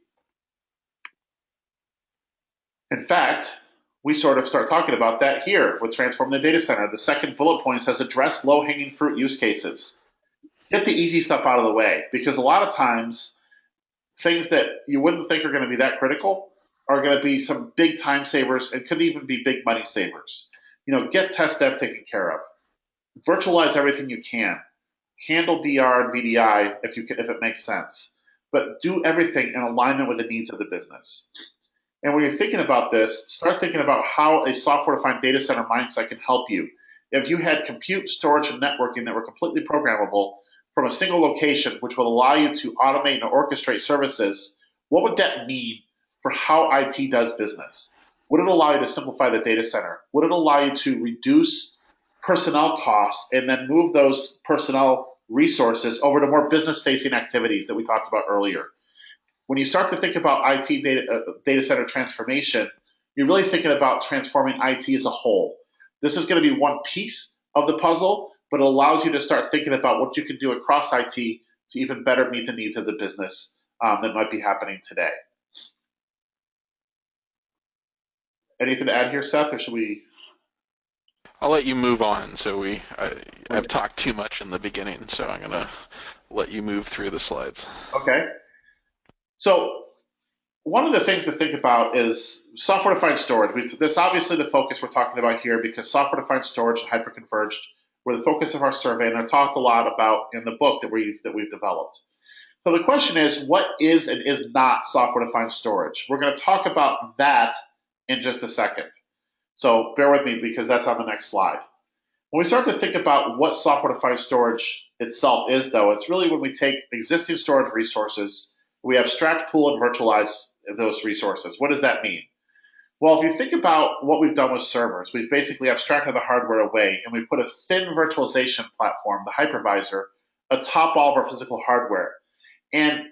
In fact, we sort of start talking about that here with Transform the Data Center. The second bullet point says address low-hanging fruit use cases. Get the easy stuff out of the way, because a lot of times things that you wouldn't think are going to be that critical are going to be some big time savers and could even be big money savers. Get test dev taken care of. Virtualize everything you can. Handle DR and VDI if it makes sense. But do everything in alignment with the needs of the business. And when you're thinking about this, start thinking about how a software-defined data center mindset can help you. If you had compute, storage, and networking that were completely programmable from a single location, which will allow you to automate and orchestrate services, what would that mean for how IT does business? Would it allow you to simplify the data center? Would it allow you to reduce personnel costs and then move those personnel resources over to more business-facing activities that we talked about earlier? When you start to think about IT data center transformation, you're really thinking about transforming IT as a whole. This is going to be one piece of the puzzle, but it allows you to start thinking about what you can do across IT to even better meet the needs of the business that might be happening today. Anything to add here, Seth, or should we? I'll let you move on. I've talked too much in the beginning, so I'm gonna let you move through the slides. Okay. So one of the things to think about is software-defined storage. This obviously the focus we're talking about here because software-defined storage and hyperconverged were the focus of our survey, and they're talked a lot about in the book that we've developed. So the question is, what is and is not software-defined storage? We're going to talk about that in just a second. So bear with me because that's on the next slide. When we start to think about what software-defined storage itself is, though, it's really when we take existing storage resources, we abstract, pool, and virtualize those resources. What does that mean? Well, if you think about what we've done with servers, we've basically abstracted the hardware away and we put a thin virtualization platform, the hypervisor, atop all of our physical hardware. And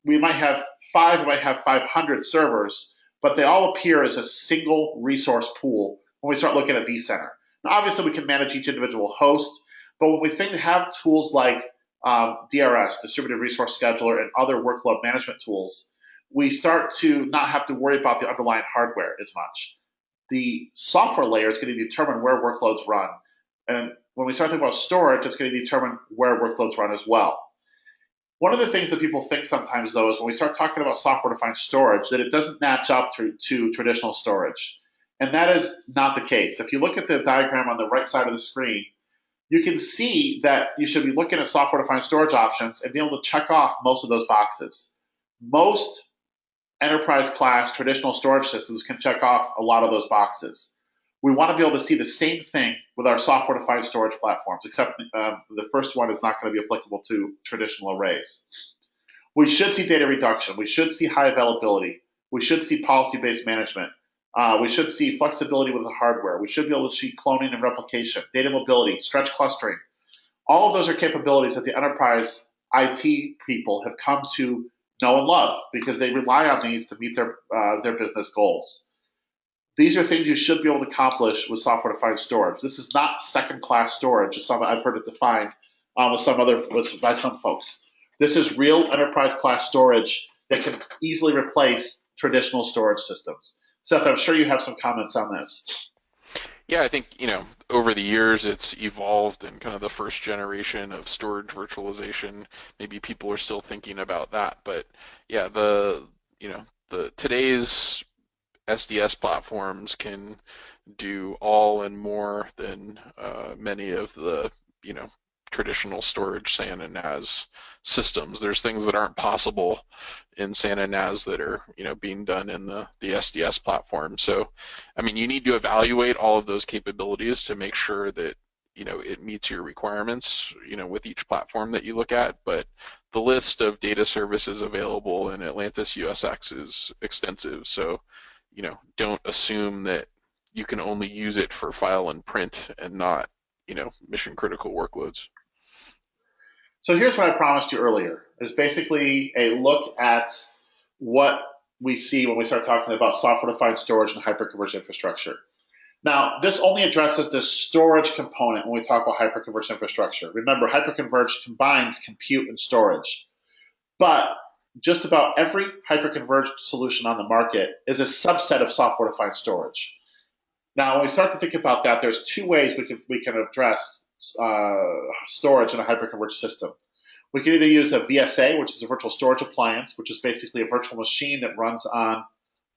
we might have 500 servers, but they all appear as a single resource pool when we start looking at vCenter. Now, obviously, we can manage each individual host, but when we have tools like DRS, Distributed Resource Scheduler, and other workload management tools, we start to not have to worry about the underlying hardware as much. The software layer is going to determine where workloads run. And when we start thinking about storage, it's going to determine where workloads run as well. One of the things that people think sometimes, though, is when we start talking about software-defined storage, that it doesn't match up to traditional storage. And that is not the case. If you look at the diagram on the right side of the screen, you can see that you should be looking at software-defined storage options and be able to check off most of those boxes. Most enterprise-class traditional storage systems can check off a lot of those boxes. We want to be able to see the same thing with our software-defined storage platforms, except the first one is not going to be applicable to traditional arrays. We should see data reduction. We should see high availability. We should see policy-based management. We should see flexibility with the hardware. We should be able to see cloning and replication, data mobility, stretch clustering. All of those are capabilities that the enterprise IT people have come to know and love because they rely on these to meet their business goals. These are things you should be able to accomplish with software-defined storage. This is not second-class storage, as I've heard it defined by some folks. This is real enterprise-class storage that can easily replace traditional storage systems. Seth, I'm sure you have some comments on this. Yeah, I think, over the years it's evolved in kind of the first generation of storage virtualization. Maybe people are still thinking about that, but yeah, the today's SDS platforms can do all and more than many of the traditional storage SAN and NAS systems. There's things that aren't possible in SAN and NAS that are being done in the SDS platform. So, I mean, you need to evaluate all of those capabilities to make sure that it meets your requirements with each platform that you look at. But the list of data services available in Atlantis USX is extensive. So don't assume that you can only use it for file and print and not mission critical workloads. So here's what I promised you earlier, is basically a look at what we see when we start talking about software-defined storage and hyperconverged infrastructure. Now, this only addresses the storage component when we talk about hyperconverged infrastructure. Remember, hyperconverged combines compute and storage. But just about every hyperconverged solution on the market is a subset of software-defined storage. Now, when we start to think about that, there's two ways we can address storage in a hyperconverged system. We can either use a VSA, which is a virtual storage appliance, which is basically a virtual machine that runs on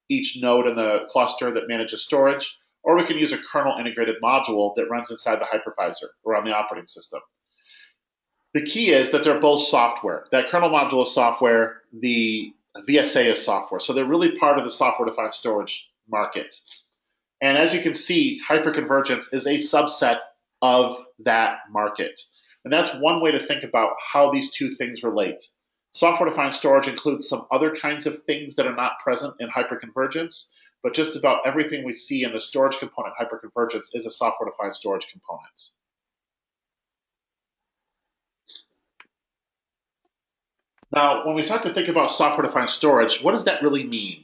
each node in the cluster that manages storage, or we can use a kernel integrated module that runs inside the hypervisor or on the operating system. The key is that they're both software. That kernel module is software, the VSA is software. So they're really part of the software-defined storage market. And as you can see, hyperconvergence is a subset of that market. And that's one way to think about how these two things relate. Software-defined storage includes some other kinds of things that are not present in hyperconvergence, but just about everything we see in the storage component hyperconvergence is a software-defined storage component. Now, when we start to think about software-defined storage, what does that really mean?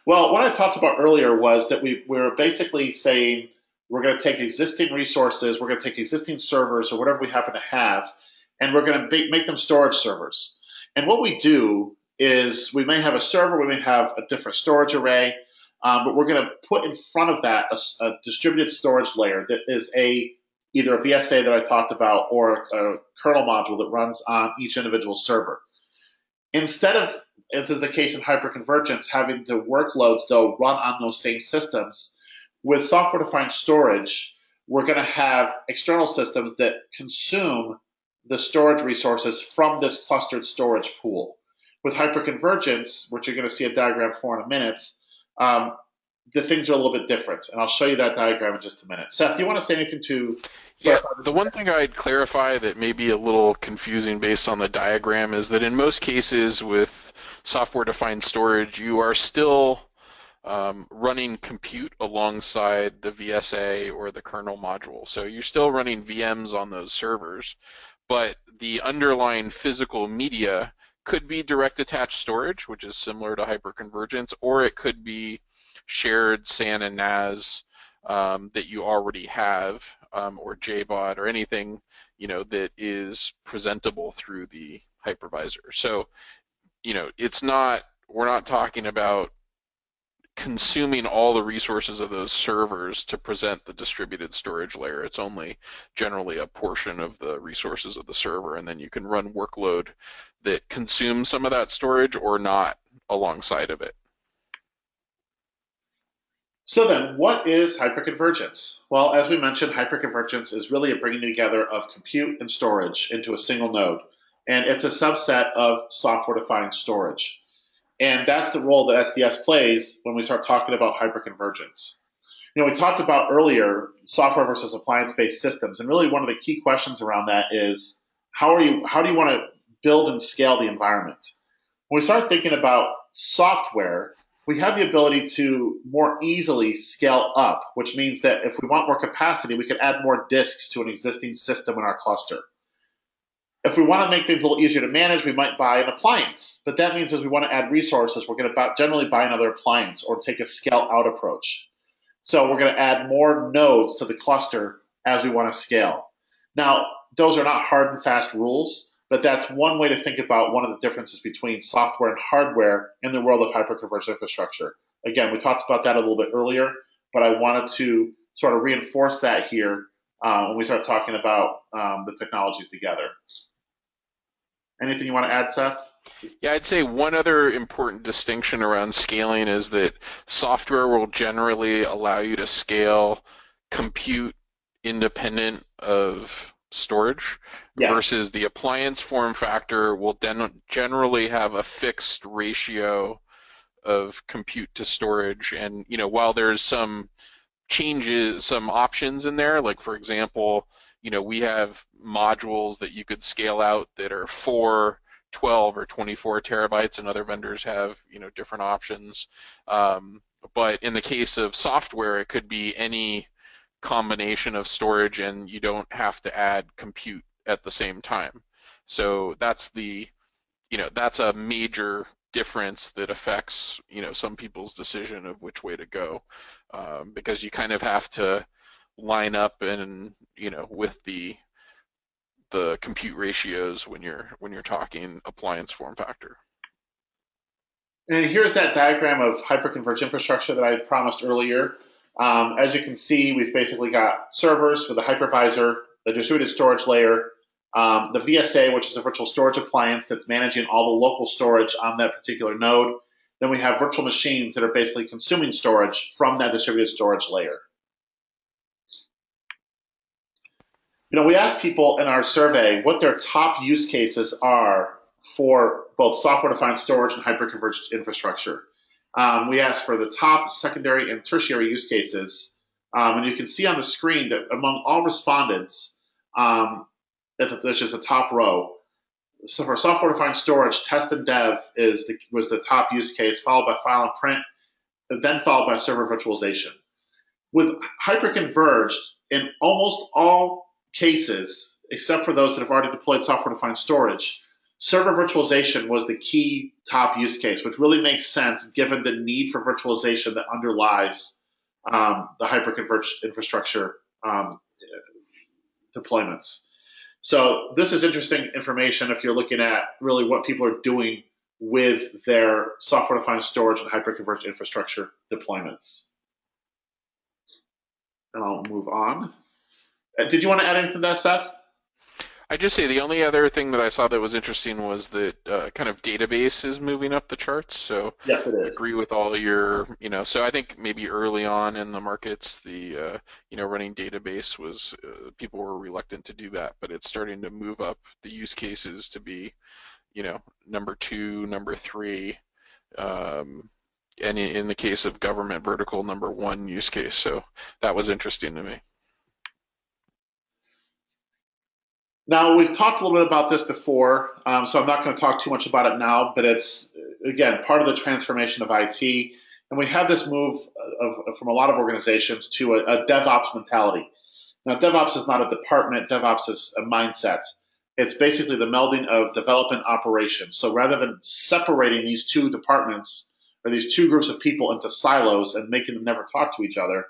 Well, what I talked about earlier was that we're basically saying we're going to take existing resources, we're going to take existing servers or whatever we happen to have, and we're going to make them storage servers. And what we do is we may have a server, we may have a different storage array, but we're going to put in front of that a distributed storage layer that is either a VSA that I talked about or a kernel module that runs on each individual server. Instead of, as is the case in hyperconvergence, having the workloads though run on those same systems, with software-defined storage, we're going to have external systems that consume the storage resources from this clustered storage pool. With hyperconvergence, which you're going to see a diagram for in a minute, the things are a little bit different, and I'll show you that diagram in just a minute. Seth, do you want to say anything to Yeah, clarify the this? one thing I'd clarify that may be a little confusing based on the diagram is that in most cases with software-defined storage, you are still running compute alongside the VSA or the kernel module. So you're still running VMs on those servers, but the underlying physical media could be direct attached storage, which is similar to hyperconvergence, or it could be shared SAN and NAS that you already have, or JBOD, or anything that is presentable through the hypervisor. So it's not we're not talking about consuming all the resources of those servers to present the distributed storage layer. It's only generally a portion of the resources of the server, and then you can run workload that consumes some of that storage or not alongside of it. So then, what is hyperconvergence? Well, as we mentioned, hyperconvergence is really a bringing together of compute and storage into a single node. And it's a subset of software-defined storage. And that's the role that SDS plays when we start talking about hyperconvergence. We talked about earlier software versus appliance-based systems, and really one of the key questions around that is how do you want to build and scale the environment? When we start thinking about software, we have the ability to more easily scale up, which means that if we want more capacity, we can add more disks to an existing system in our cluster. If we want to make things a little easier to manage, we might buy an appliance. But that means as we want to add resources, we're going to generally buy another appliance or take a scale out approach. So we're going to add more nodes to the cluster as we want to scale. Now, those are not hard and fast rules, but that's one way to think about one of the differences between software and hardware in the world of hyperconverged infrastructure. Again, we talked about that a little bit earlier, but I wanted to sort of reinforce that here when we start talking about the technologies together. Anything you want to add, Seth? Yeah, I'd say one other important distinction around scaling is that software will generally allow you to scale compute independent of storage Yes. versus the appliance form factor will then generally have a fixed ratio of compute to storage. And while there's some changes, some options in there, like for example, we have modules that you could scale out that are 4, 12, or 24 terabytes, and other vendors have different options. But in the case of software, it could be any combination of storage, and you don't have to add compute at the same time. So that's a major difference that affects some people's decision of which way to go, because you kind of have to line up and with the compute ratios when you're talking appliance form factor. And here's that diagram of hyperconverged infrastructure that I promised earlier. As you can see, we've basically got servers with a hypervisor, the distributed storage layer, the VSA, which is a virtual storage appliance that's managing all the local storage on that particular node. Then we have virtual machines that are basically consuming storage from that distributed storage layer. We asked people in our survey what their top use cases are for both software-defined storage and hyperconverged infrastructure. We asked for the top, secondary, and tertiary use cases. And you can see on the screen that among all respondents, which is the top row, so for software-defined storage, test and dev was the top use case, followed by file and print, and then followed by server virtualization. With hyperconverged, in almost all cases, except for those that have already deployed software-defined storage, server virtualization was the key top use case, which really makes sense given the need for virtualization that underlies the hyperconverged infrastructure deployments. So this is interesting information if you're looking at really what people are doing with their software-defined storage and hyperconverged infrastructure deployments. And I'll move on. Did you want to add anything to that, Seth? I just say the only other thing that I saw that was interesting was that kind of database is moving up the charts. So Yes, it is. agree with all your, so I think maybe early on in the markets, running database was, people were reluctant to do that, but it's starting to move up the use cases to be, number two, number three, um, and in the case of government vertical, number one use case. So that was interesting to me. Now, we've talked a little bit about this before, so I'm not going to talk too much about it now, but it's, again, part of the transformation of IT. And we have this move from a lot of organizations to a DevOps mentality. Now, DevOps is not a department, DevOps is a mindset. It's basically the melding of development operations. So rather than separating these two departments or these two groups of people into silos and making them never talk to each other,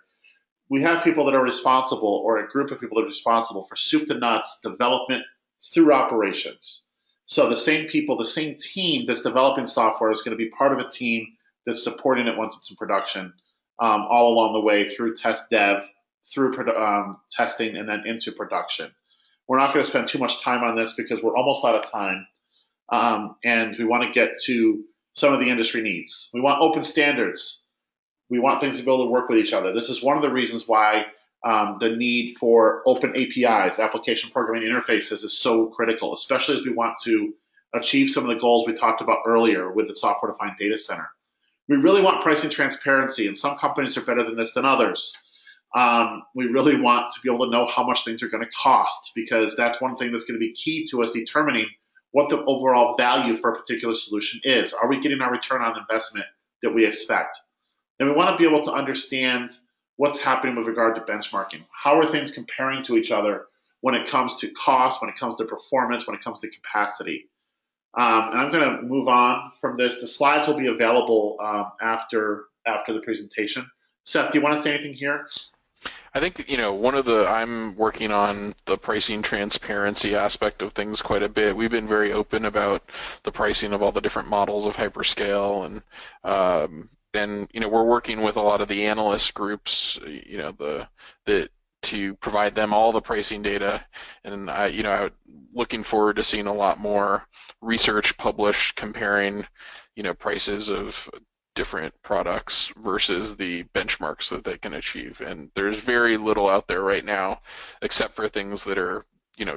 we have people that are responsible, or a group of people that are responsible for soup to nuts development through operations. So the same people, the same team that's developing software is going to be part of a team that's supporting it once it's in production, all along the way through test dev, through testing, and then into production. We're not going to spend too much time on this because we're almost out of time, and we want to get to some of the industry needs. We want open standards. We want things to be able to work with each other. This is one of the reasons why the need for open APIs, application programming interfaces, is so critical, especially as we want to achieve some of the goals we talked about earlier with the software-defined data center. We really want pricing transparency, and some companies are better than this than others. We really want to be able to know how much things are going to cost, because that's one thing that's going to be key to us determining what the overall value for a particular solution is. Are we getting our return on investment that we expect? And we want to be able to understand what's happening with regard to benchmarking. How are things comparing to each other when it comes to cost, when it comes to performance, when it comes to capacity? And I'm going to move on from this. The slides will be available after the presentation. Seth, do you want to say anything here? I think, I'm working on the pricing transparency aspect of things quite a bit. We've been very open about the pricing of all the different models of hyperscale, and we're working with a lot of the analyst groups, to provide them all the pricing data. And I'm looking forward to seeing a lot more research published comparing, prices of different products versus the benchmarks that they can achieve. And there's very little out there right now, except for things that are,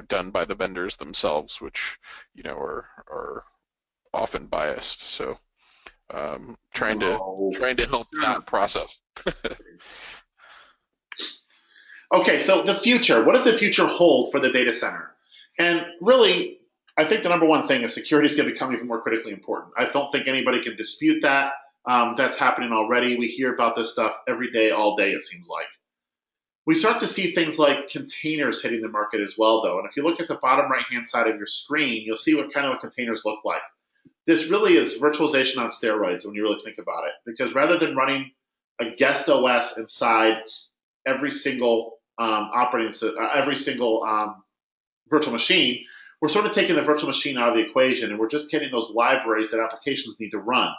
done by the vendors themselves, which, are often biased. So trying to help that process. Okay, so the future. What does the future hold for the data center? And really, I think the number one thing is security is going to become even more critically important. I don't think anybody can dispute that. That's happening already. We hear about this stuff every day, all day, it seems like. We start to see things like containers hitting the market as well, though. And if you look at the bottom right-hand side of your screen, you'll see what kind of containers look like. This really is virtualization on steroids when you really think about it, because rather than running a guest OS inside every single virtual machine, we're sort of taking the virtual machine out of the equation, and we're just getting those libraries that applications need to run.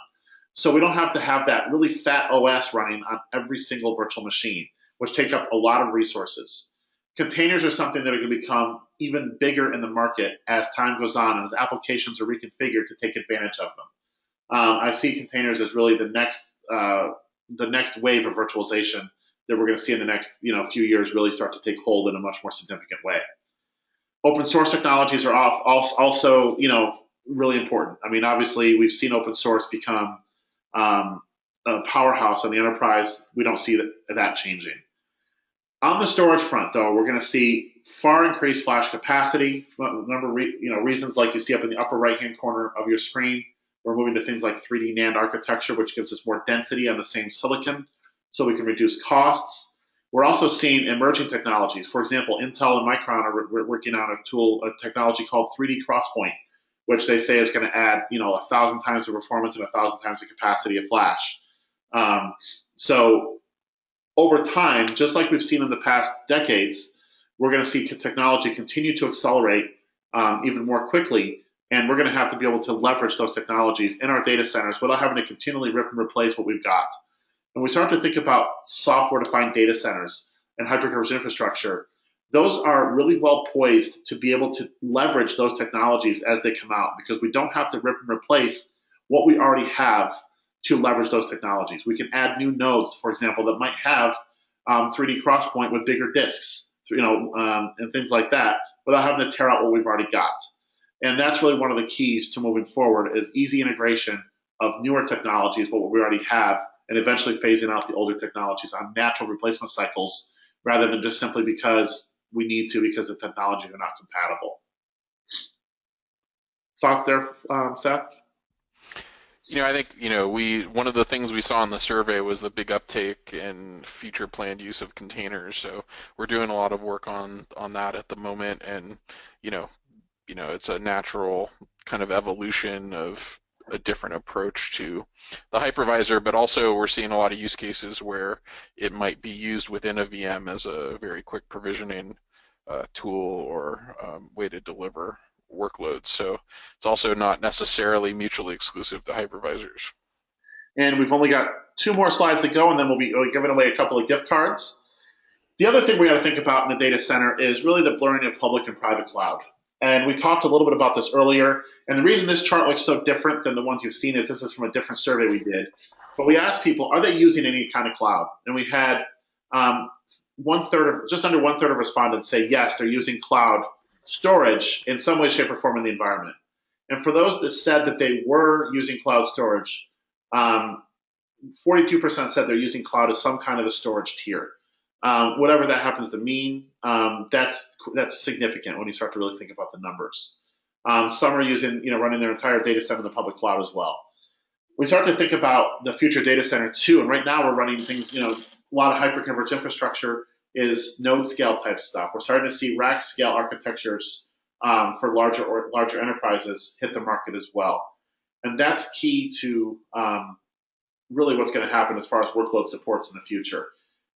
So we don't have to have that really fat OS running on every single virtual machine, which take up a lot of resources. Containers are something that are going to become even bigger in the market as time goes on and as applications are reconfigured to take advantage of them. I see containers as really the next wave of virtualization that we're going to see in the next few years really start to take hold in a much more significant way. Open source technologies are also really important. I mean, obviously, we've seen open source become a powerhouse on the enterprise. We don't see that changing. On the storage front, though, we're going to see far increased flash capacity. Reasons like you see up in the upper right-hand corner of your screen. We're moving to things like 3D NAND architecture, which gives us more density on the same silicon, so we can reduce costs. We're also seeing emerging technologies. For example, Intel and Micron are working on a technology called 3D XPoint, which they say is going to add 1,000 times the performance and 1,000 times the capacity of Flash. So over time, just like we've seen in the past decades, we're going to see technology continue to accelerate even more quickly, and we're going to have to be able to leverage those technologies in our data centers without having to continually rip and replace what we've got. When we start to think about software-defined data centers and hyperconverged infrastructure, those are really well poised to be able to leverage those technologies as they come out, because we don't have to rip and replace what we already have to leverage those technologies. We can add new nodes, for example, that might have 3D XPoint with bigger disks, and things like that, without having to tear out what we've already got. And that's really one of the keys to moving forward, is easy integration of newer technologies, what we already have, and eventually phasing out the older technologies on natural replacement cycles, rather than just simply because we need to, because the technologies are not compatible. Thoughts there, Seth? I think, one of the things we saw in the survey was the big uptake in future planned use of containers. So we're doing a lot of work on that at the moment, and it's a natural kind of evolution of a different approach to the hypervisor, but also we're seeing a lot of use cases where it might be used within a VM as a very quick provisioning tool or way to deliver workloads. So it's also not necessarily mutually exclusive to hypervisors. And we've only got 2 more slides to go, and then we'll be giving away a couple of gift cards. The other thing we got to think about in the data center is really the blurring of public and private cloud. And we talked a little bit about this earlier. And the reason this chart looks so different than the ones you've seen is this is from a different survey we did. But we asked people, are they using any kind of cloud? And we had just under one third of respondents say yes, they're using cloud storage in some way, shape, or form in the environment. And for those that said that they were using cloud storage, 42% said they're using cloud as some kind of a storage tier. Whatever that happens to mean, that's significant when you start to really think about the numbers. Some are using, running their entire data center in the public cloud as well. We start to think about the future data center too, and right now we're running things, a lot of hyperconverged infrastructure is node scale type stuff. We're starting to see rack scale architectures for larger enterprises hit the market as well. And that's key to really what's going to happen as far as workload supports in the future.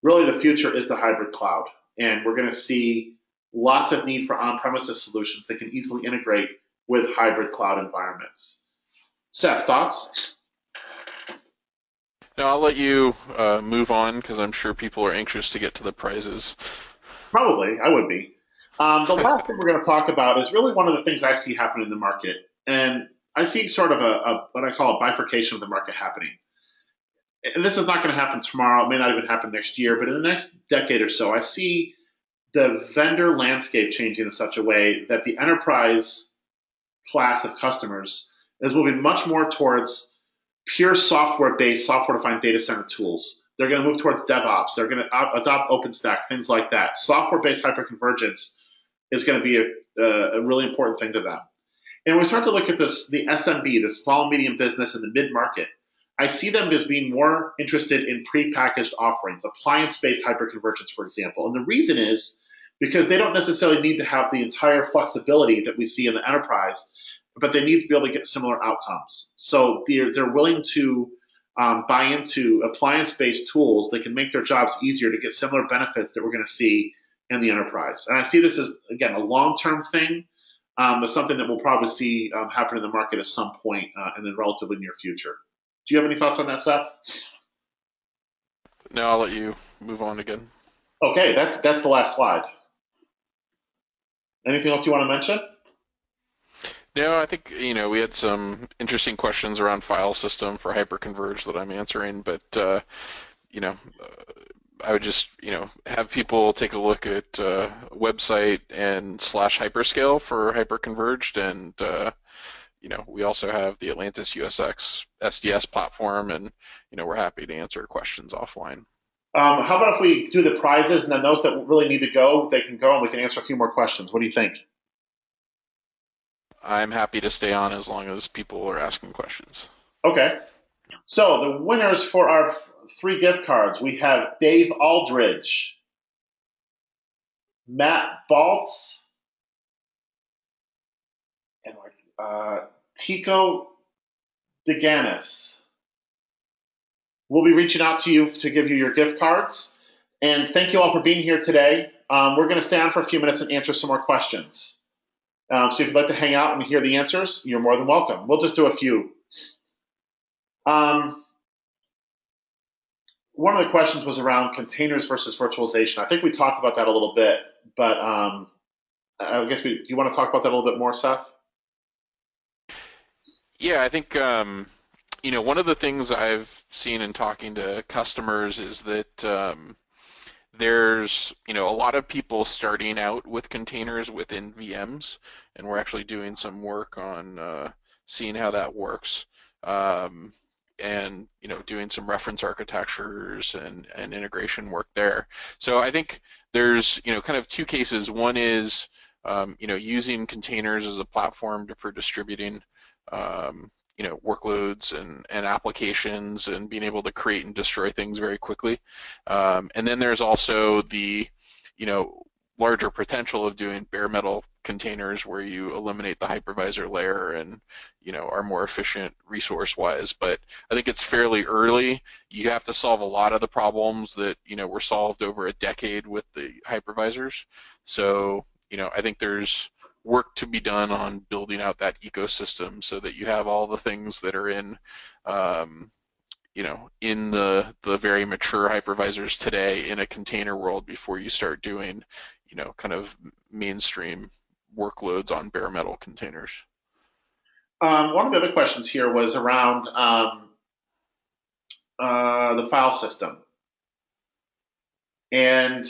Really, the future is the hybrid cloud, and we're going to see lots of need for on-premises solutions that can easily integrate with hybrid cloud environments. Seth, thoughts? Now I'll let you move on, because I'm sure people are anxious to get to the prizes. Probably, I would be. The last thing we're going to talk about is really one of the things I see happening in the market, and I see sort of what I call a bifurcation of the market happening. And this is not going to happen tomorrow. It may not even happen next year, but in the next decade or so, I see the vendor landscape changing in such a way that the enterprise class of customers is moving much more towards pure software-based, software-defined data center tools. They're going to move towards DevOps. They're going to adopt OpenStack, things like that. Software-based hyperconvergence is going to be a really important thing to them. And when we start to look at this, the SMB, the small and medium business, and the mid-market, I see them as being more interested in prepackaged offerings, appliance-based hyperconvergence, for example. And the reason is because they don't necessarily need to have the entire flexibility that we see in the enterprise, but they need to be able to get similar outcomes. So they're willing to buy into appliance-based tools that can make their jobs easier to get similar benefits that we're going to see in the enterprise. And I see this as, again, a long-term thing, but something that we'll probably see happen in the market at some point in the relatively near future. Do you have any thoughts on that, Seth? No, I'll let you move on again. Okay, that's the last slide. Anything else you want to mention? No, I think, we had some interesting questions around file system for hyperconverged that I'm answering, but, I would just, have people take a look at website and /hyperscale for hyperconverged, and, we also have the Atlantis USX SDS platform, and, we're happy to answer questions offline. How about if we do the prizes, and then those that really need to go, they can go, and we can answer a few more questions. What do you think? I'm happy to stay on as long as people are asking questions. Okay. So the winners for our 3 gift cards, we have Dave Aldridge, Matt Baltz, and Tico DeGanis. We'll be reaching out to you to give you your gift cards. And thank you all for being here today. We're going to stay on for a few minutes and answer some more questions. So if you'd like to hang out and hear the answers, you're more than welcome. We'll just do a few. One of the questions was around containers versus virtualization. I think we talked about that a little bit, but I guess do you want to talk about that a little bit more, Seth? Yeah, I think one of the things I've seen in talking to customers is that there's a lot of people starting out with containers within VMs, and we're actually doing some work on seeing how that works. Um, and doing some reference architectures and integration work there. So I think there's kind of two cases. One is using containers as a platform for distributing workloads and applications and being able to create and destroy things very quickly. And then there's also the you know larger potential of doing bare metal containers where you eliminate the hypervisor layer and are more efficient resource wise. But I think it's fairly early. You have to solve a lot of the problems that were solved over a decade with the hypervisors. So I think there's work to be done on building out that ecosystem so that you have all the things that are um, in the very mature hypervisors today in a container world before you start doing, kind of mainstream workloads on bare metal containers. One of the other questions here was around the file system, and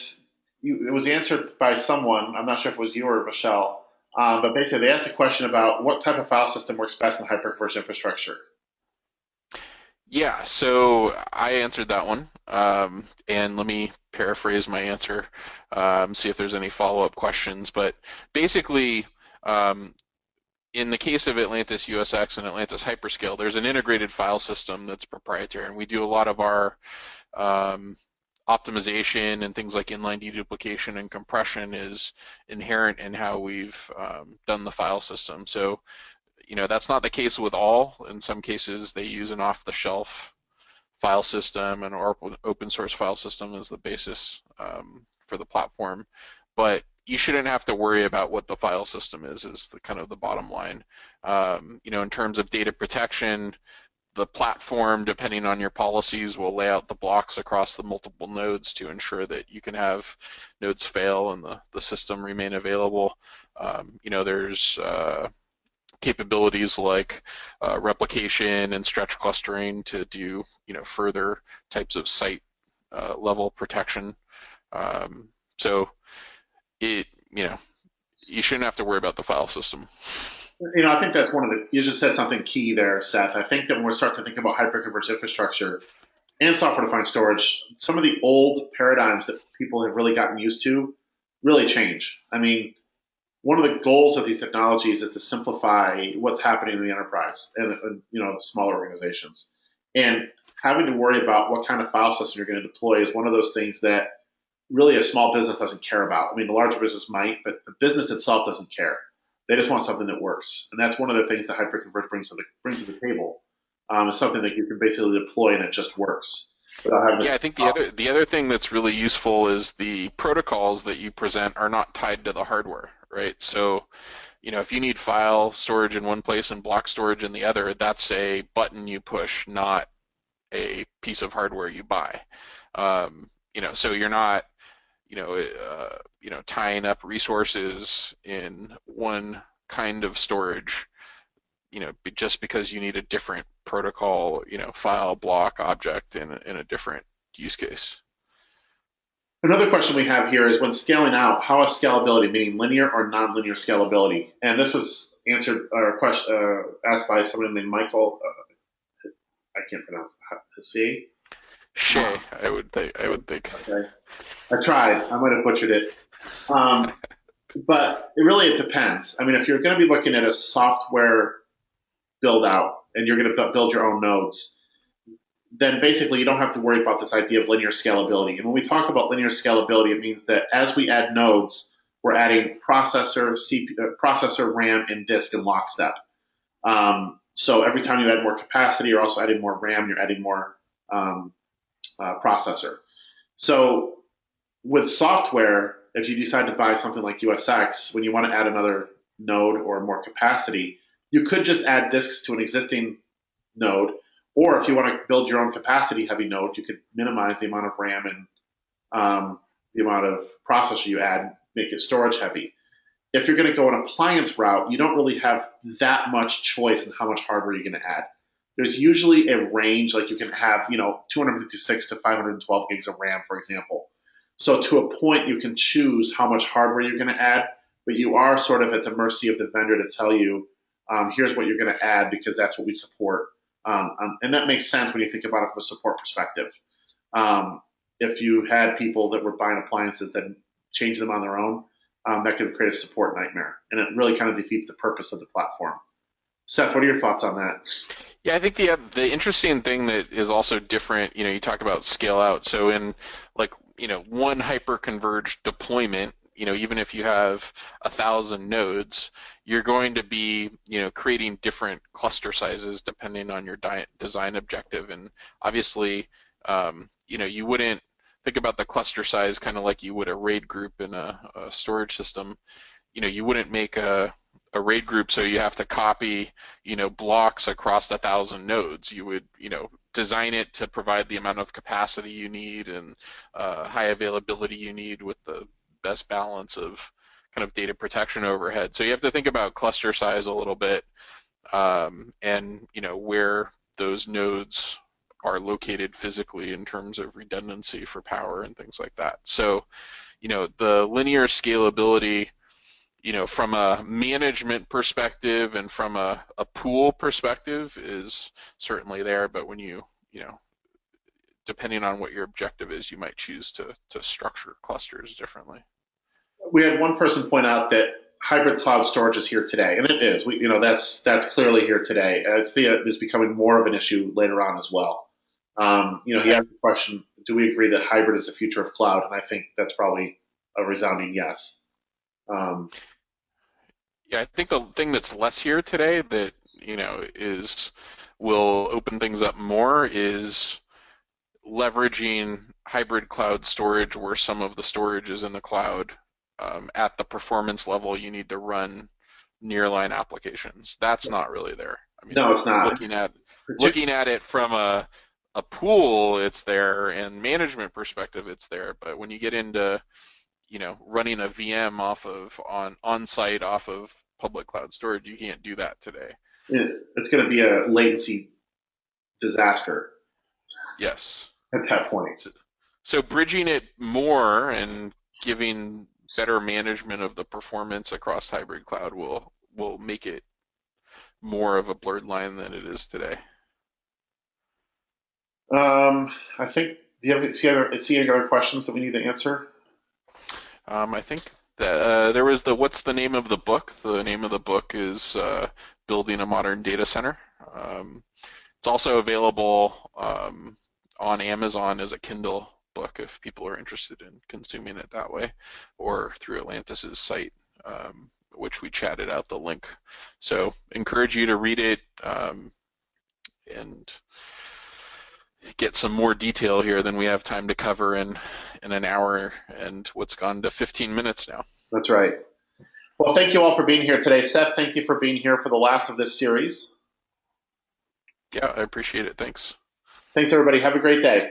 it was answered by someone. I'm not sure if it was you or Michelle, but basically they asked a question about what type of file system works best in hyperconverged infrastructure. Yeah, so I answered that one, and let me paraphrase my answer, see if there's any follow-up questions. But basically, um, in the case of Atlantis USX and Atlantis Hyperscale, there's an integrated file system that's proprietary, and we do a lot of our um, optimization and things like inline deduplication and compression is inherent in how we've done the file system. So, that's not the case with all. In some cases, they use an off-the-shelf file system and or open source file system as the basis for the platform. But you shouldn't have to worry about what the file system is the kind of the bottom line. In terms of data protection, the platform, depending on your policies, will lay out the blocks across the multiple nodes to ensure that you can have nodes fail and the system remain available. There's capabilities like replication and stretch clustering to do further types of site level protection. So it you shouldn't have to worry about the file system. I think that's one of the. You just said something key there, Seth. I think that when we start to think about hyperconverged infrastructure and software-defined storage, some of the old paradigms that people have really gotten used to really change. I mean, one of the goals of these technologies is to simplify what's happening in the enterprise and the smaller organizations. And having to worry about what kind of file system you're going to deploy is one of those things that really a small business doesn't care about. I mean, the larger business might, but the business itself doesn't care. They just want something that works, and that's one of the things that Hyperconverge brings to the table. It's something that you can basically deploy and it just works without having to. Yeah, I think the other thing that's really useful is the protocols that you present are not tied to the hardware, right? So, if you need file storage in one place and block storage in the other, that's a button you push, not a piece of hardware you buy. So you're not, tying up resources in one kind of storage, just because you need a different protocol, file, block, object in a different use case. Another question we have here is when scaling out, how is scalability, meaning linear or nonlinear scalability? And this was answered or asked by someone named Michael. I can't pronounce it. See? Shay, I would think. Okay. I tried. I might have butchered it. Um, but it depends. I mean, if you're going to be looking at a software build out and you're going to build your own nodes, then basically you don't have to worry about this idea of linear scalability. And when we talk about linear scalability, it means that as we add nodes, we're adding processor, CPU, processor, RAM, and disk in lockstep. So every time you add more capacity, you're also adding more RAM, you're adding more um, processor. So with software, if you decide to buy something like USX, when you want to add another node or more capacity, you could just add disks to an existing node. Or if you want to build your own capacity heavy node, you could minimize the amount of RAM and the amount of processor you add, make it storage heavy. If you're going to go an appliance route, you don't really have that much choice in how much hardware you're going to add. There's usually a range, like you can have, 256 to 512 gigs of RAM, for example. So to a point, you can choose how much hardware you're going to add, but you are sort of at the mercy of the vendor to tell you, here's what you're going to add because that's what we support. And that makes sense when you think about it from a support perspective. If you had people that were buying appliances that change them on their own, that could create a support nightmare, and it really kind of defeats the purpose of the platform. Seth, what are your thoughts on that? Yeah, I think the interesting thing that is also different, you talk about scale out. So in like, one hyper-converged deployment, even if you have 1,000 nodes, you're going to be, creating different cluster sizes depending on your design objective. And obviously, you wouldn't think about the cluster size kind of like you would a RAID group in a storage system. You wouldn't make a RAID group so you have to copy, blocks across 1,000 nodes. You would, design it to provide the amount of capacity you need and high availability you need with the best balance of kind of data protection overhead. So you have to think about cluster size a little bit, and where those nodes are located physically in terms of redundancy for power and things like that. So, the linear scalability, from a management perspective and from a pool perspective is certainly there, but when depending on what your objective is, you might choose to structure clusters differently. We had one person point out that hybrid cloud storage is here today, and it is. That's clearly here today. I think it is becoming more of an issue later on as well. He asked the question, "Do we agree that hybrid is the future of cloud?" And I think that's probably a resounding yes. Um, Yeah, I think the thing that's less here today that, is will open things up more is leveraging hybrid cloud storage where some of the storage is in the cloud at the performance level you need to run nearline applications. That's not really there. I mean, no, it's not. looking at it from a pool, it's there, and management perspective, it's there. But when you get into running a VM on-site off of public cloud storage, you can't do that today. It's going to be a latency disaster Yes. at that point. So bridging it more and giving better management of the performance across hybrid cloud will make it more of a blurred line than it is today. I think. Do you see any other questions that we need to answer? I think that there was what's the name of the book? The name of the book is Building a Modern Data Center. It's also available on Amazon as a Kindle book if people are interested in consuming it that way, or through Atlantis's site, which we chatted out the link. So encourage you to read it and get some more detail here than we have time to cover in an hour and what's gone to 15 minutes now. That's right. Well, thank you all for being here today. Seth, thank you for being here for the last of this series. Yeah, I appreciate it. Thanks. Thanks, everybody. Have a great day.